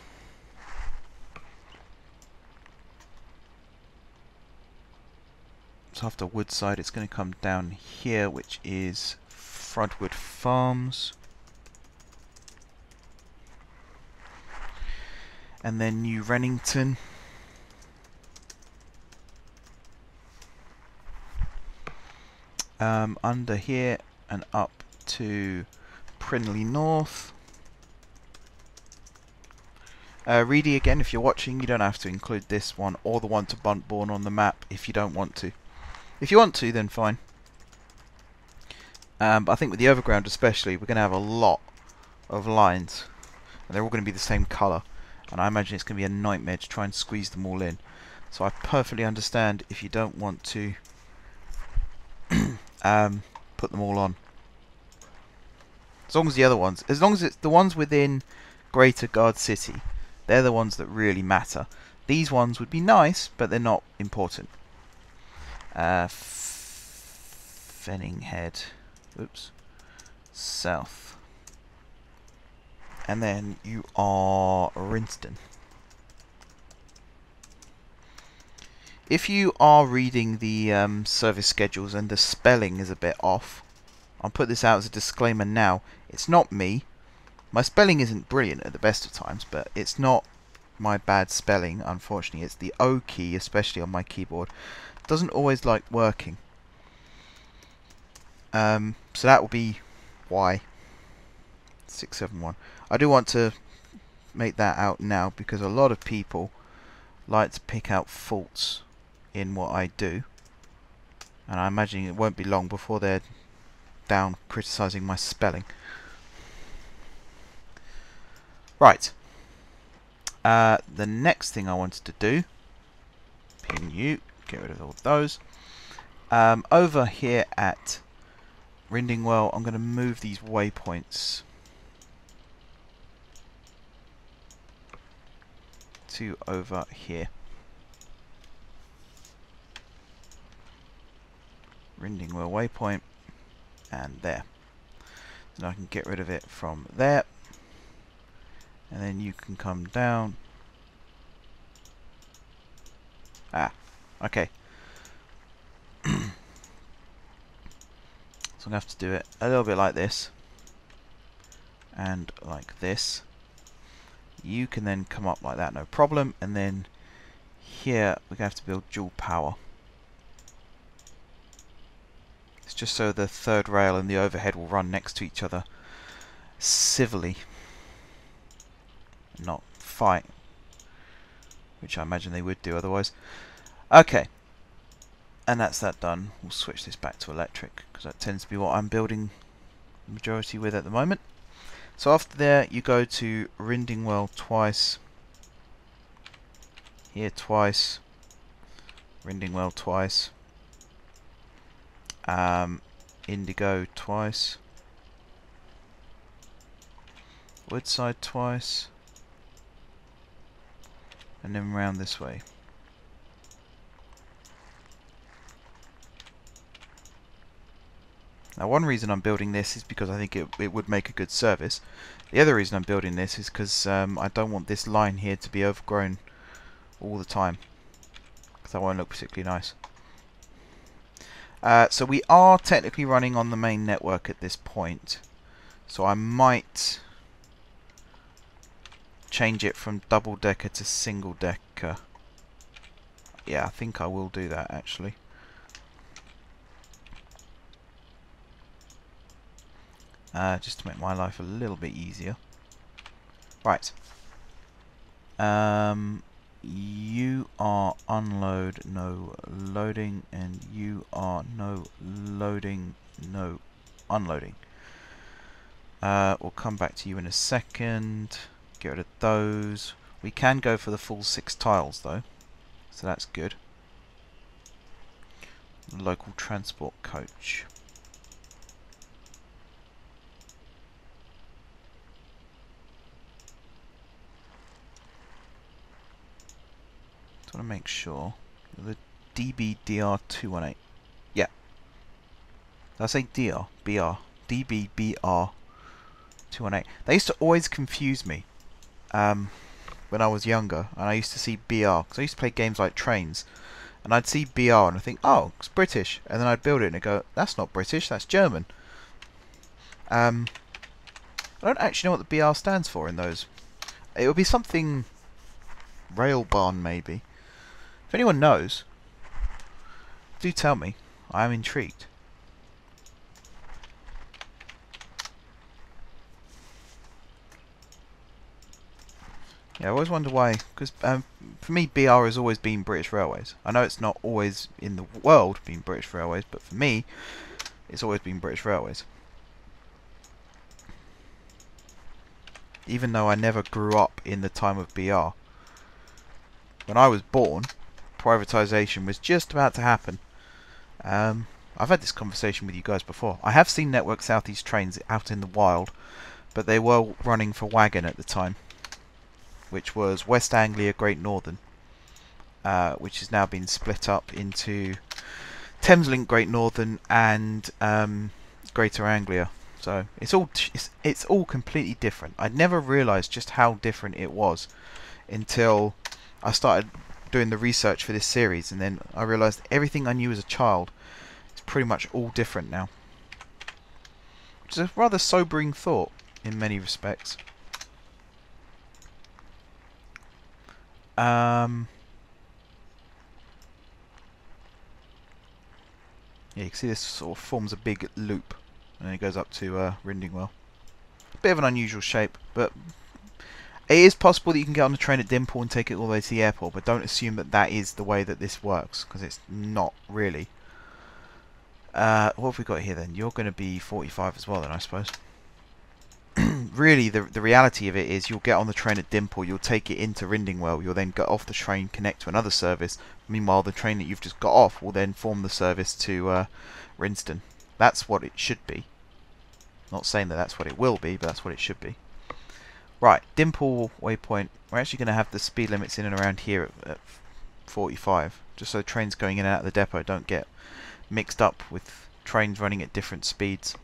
after Woodside, it's going to come down here, which is Frontwood Farms. And then New Rennington. Under here and up to Prinley North. Reedy, again, if you're watching, you don't have to include this one or the one to Buntbourne on the map if you don't want to. If you want to, then fine. But I think with the Overground especially, we're going to have a lot of lines. And they're all going to be the same colour. And I imagine it's going to be a nightmare to try and squeeze them all in. So I perfectly understand if you don't want to put them all on. As long as the other ones, as long as it's the ones within Greater Gardcity, they're the ones that really matter. These ones would be nice, but they're not important. Fenninghead, oops, south. And then you are Rinston. If you are reading the service schedules and the spelling is a bit off, I'll put this out as a disclaimer now. It's not me. My spelling isn't brilliant at the best of times, but it's not my bad spelling, unfortunately. It's the O key, especially on my keyboard. It doesn't always like working. So that will be why. 671. I do want to make that out now because a lot of people like to pick out faults in what I do, and I imagine it won't be long before they're down criticising my spelling. Right. The next thing I wanted to do, pin you, get rid of all those. Over here at Rindingwell, I'm going to move these waypoints to over here. Rindingwell waypoint, and there. So I can get rid of it from there, and then you can come down. Okay. So I'm going to have to do it a little bit like this, and like this. You can then come up like that, no problem, and then here we're going to have to build dual power. It's just so the third rail and the overhead will run next to each other civilly, not fight, which I imagine they would do otherwise. Okay, and that's that done. We'll switch this back to electric because that tends to be what I'm building the majority with at the moment. So after there, you go to Rindingwell twice, here twice, Rindingwell twice, Indigo twice, Woodside twice, and then round this way. Now one reason I'm building this is because I think it would make a good service. The other reason I'm building this is because I don't want this line here to be overgrown all the time, because that won't look particularly nice. So we are technically running on the main network at this point, so I might change it from double decker to single decker. Yeah, I think I will do that actually. just to make my life a little bit easier. Right. You are unload, no loading, and you are no loading, no unloading. We'll come back to you in a second. Get rid of those. We can go for the full 6 tiles though, so that's good. Local transport coach. Just want to make sure. The DBDR218. Yeah. Did I say DR? BR. DBBR218. They used to always confuse me when I was younger, and I used to see BR, because I used to play games like Trains, and I'd see BR and I think, oh, it's British, and then I'd build it and I'd go, that's not British, that's German. I don't actually know what the BR stands for in those. It would be something Railbarn maybe. If anyone knows, do tell me. I am intrigued. Yeah, I always wonder why, because for me BR has always been British Railways. I know it's not always in the world been British Railways, but for me, it's always been British Railways. Even though I never grew up in the time of BR. When I was born, privatisation was just about to happen. I've had this conversation with you guys before. I have seen Network South East trains out in the wild, but they were running for Wagon at the time, which was West Anglia Great Northern, which has now been split up into Thameslink Great Northern and Greater Anglia. So it's all completely different. I'd never realised just how different it was until I started doing the research for this series, and then I realised everything I knew as a child is pretty much all different now. Which is a rather sobering thought in many respects. Yeah, you can see this sort of forms a big loop, and then it goes up to Rindingwell. Bit of an unusual shape, but it is possible that you can get on the train at Dimple and take it all the way to the airport, but don't assume that that is the way that this works, because it's not really. What have we got here then? You're going to be 45 as well then, I suppose. Really, the reality of it is you'll get on the train at Dimple, you'll take it into Rindingwell, you'll then get off the train, connect to another service. Meanwhile, the train that you've just got off will then form the service to Rinston. That's what it should be. Not saying that that's what it will be, but that's what it should be. Right, Dimple waypoint. We're actually going to have the speed limits in and around here at 45, just so trains going in and out of the depot don't get mixed up with trains running at different speeds.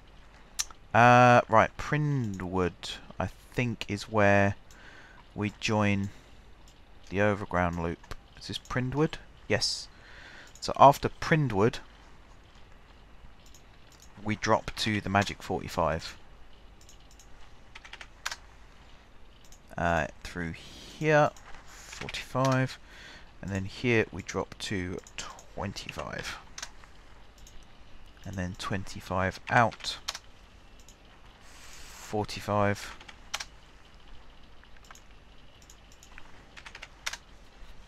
Right, Prindwood, I think, is where we join the overground loop. Is this Prindwood? Yes. So after Prindwood, we drop to the Magic 45. Through here, 45, and then here we drop to 25. And then 25 out. 45,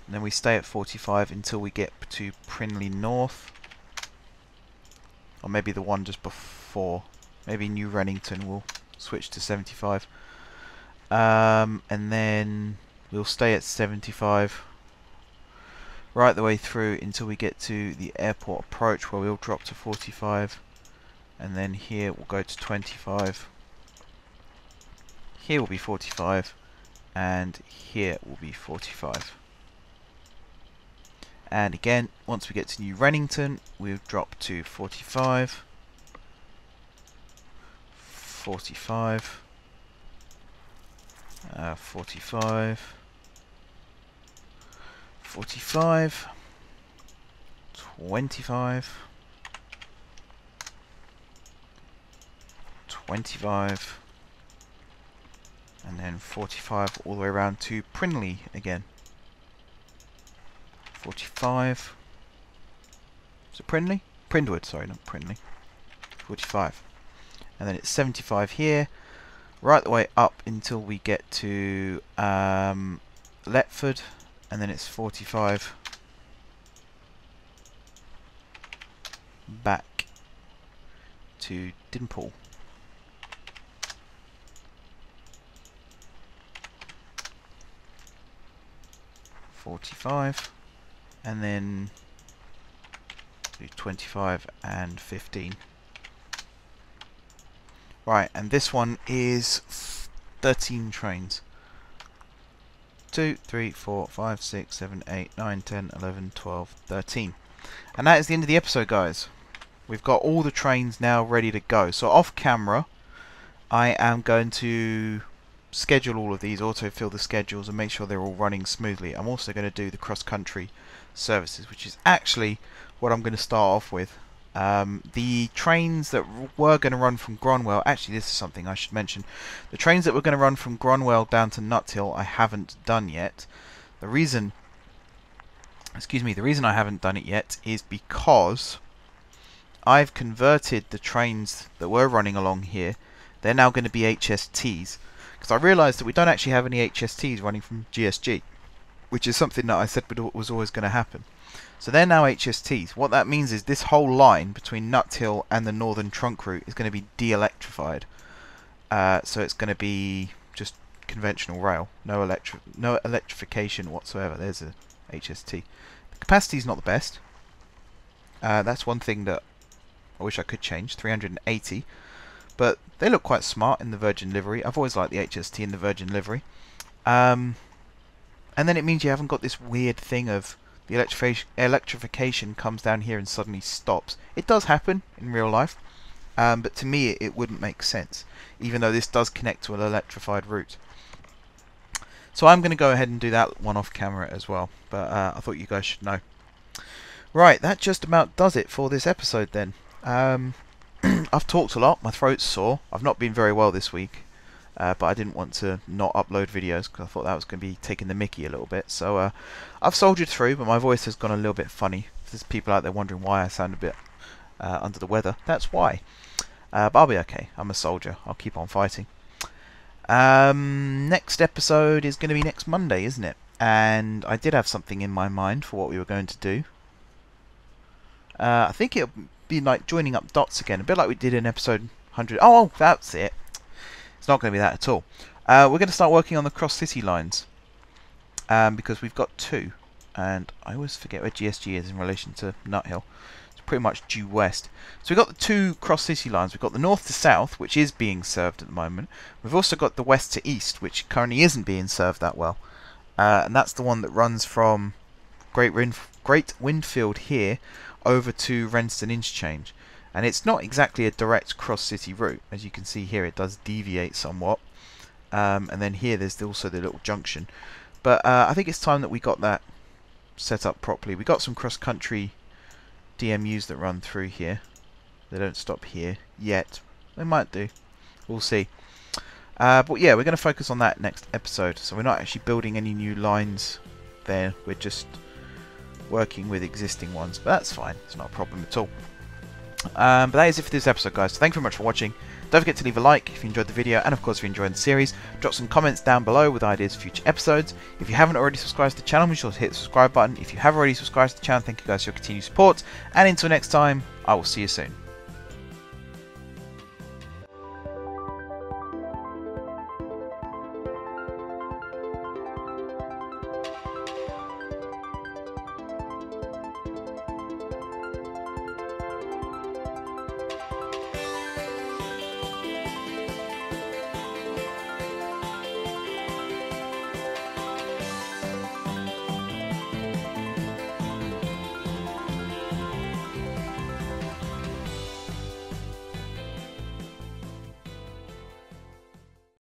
and then we stay at 45 until we get to Prinley North, or maybe the one just before, maybe New Rennington will switch to 75, and then we'll stay at 75 right the way through until we get to the airport approach, where we'll drop to 45, and then here we'll go to 25. Here will be 45, and here will be 45. And again, once we get to New Rennington, we'll drop to 45, 45, 45, 45, 25, 25, and then 45 all the way around to Prinley again. 45. Is it Prinley? Prindwood, sorry, not Prinley. 45. and then it's 75 here, right the way up until we get to Letford, and then it's 45 back to Dinpool. And then do 25 and 15. Right, and this one is 13 trains. 2, 3, 4, 5, 6, 7, 8, 9, 10, 11, 12, 13. And that is the end of the episode, guys. We've got all the trains now ready to go. So off camera, I am going to schedule all of these, autofill the schedules, and make sure they're all running smoothly. I'm also going to do the cross-country services, which is actually what I'm going to start off with. The trains that were going to run from Gronwell, actually this is something I should mention, the trains that were going to run from Gronwell down to Nuthill I haven't done yet. The reason I haven't done it yet is because I've converted the trains that were running along here. They're now going to be HSTs, because I realised that we don't actually have any HSTs running from GSG, which is something that I said was always going to happen. So they're now HSTs. What that means is this whole line between Nuthill and the Northern Trunk Route is going to be de-electrified. So it's going to be just conventional rail, no electrification whatsoever. There's a HST. The capacity is not the best. That's one thing that I wish I could change. 380, but they look quite smart in the Virgin livery. I've always liked the HST in the Virgin livery. And then it means you haven't got this weird thing of the electrification comes down here and suddenly stops. It does happen in real life, but to me it wouldn't make sense, even though this does connect to an electrified route. So I'm going to go ahead and do that one off camera as well, but I thought you guys should know. Right, that just about does it for this episode then. I've talked a lot, my throat's sore, I've not been very well this week. But I didn't want to not upload videos because I thought that was going to be taking the mickey a little bit. So I've soldiered through, but my voice has gone a little bit funny. If there's people out there wondering why I sound a bit under the weather, that's why. But I'll be okay. I'm a soldier. I'll keep on fighting. Next episode is going to be next Monday, isn't it? And I did have something in my mind for what we were going to do. I think it'll be like joining up dots again, a bit like we did in episode 100. Oh, that's it. It's not going to be that at all. We're going to start working on the cross-city lines because we've got two, and I always forget where GSG is in relation to Nuthill. It's pretty much due west. So we've got the two cross-city lines. We've got the north to south, which is being served at the moment. We've also got the west to east, which currently isn't being served that well, and that's the one that runs from Great Windfield here over to Renston Interchange. And it's not exactly a direct cross-city route. As you can see here, it does deviate somewhat. And then here there's also the little junction. But I think it's time that we got that set up properly. We got some cross-country DMUs that run through here. They don't stop here yet. They might do. We'll see. But yeah, we're going to focus on that next episode. So we're not actually building any new lines there. We're just working with existing ones. But that's fine. It's not a problem at all. But that is it for this episode, guys. So thank you very much for watching. Don't forget to leave a like if you enjoyed the video, and of course if you enjoyed the series, drop some comments down below with ideas for future episodes. If you haven't already subscribed to the channel, be sure to hit the subscribe button. If you have already subscribed to the channel, thank you guys for your continued support, and until next time, I will see you soon.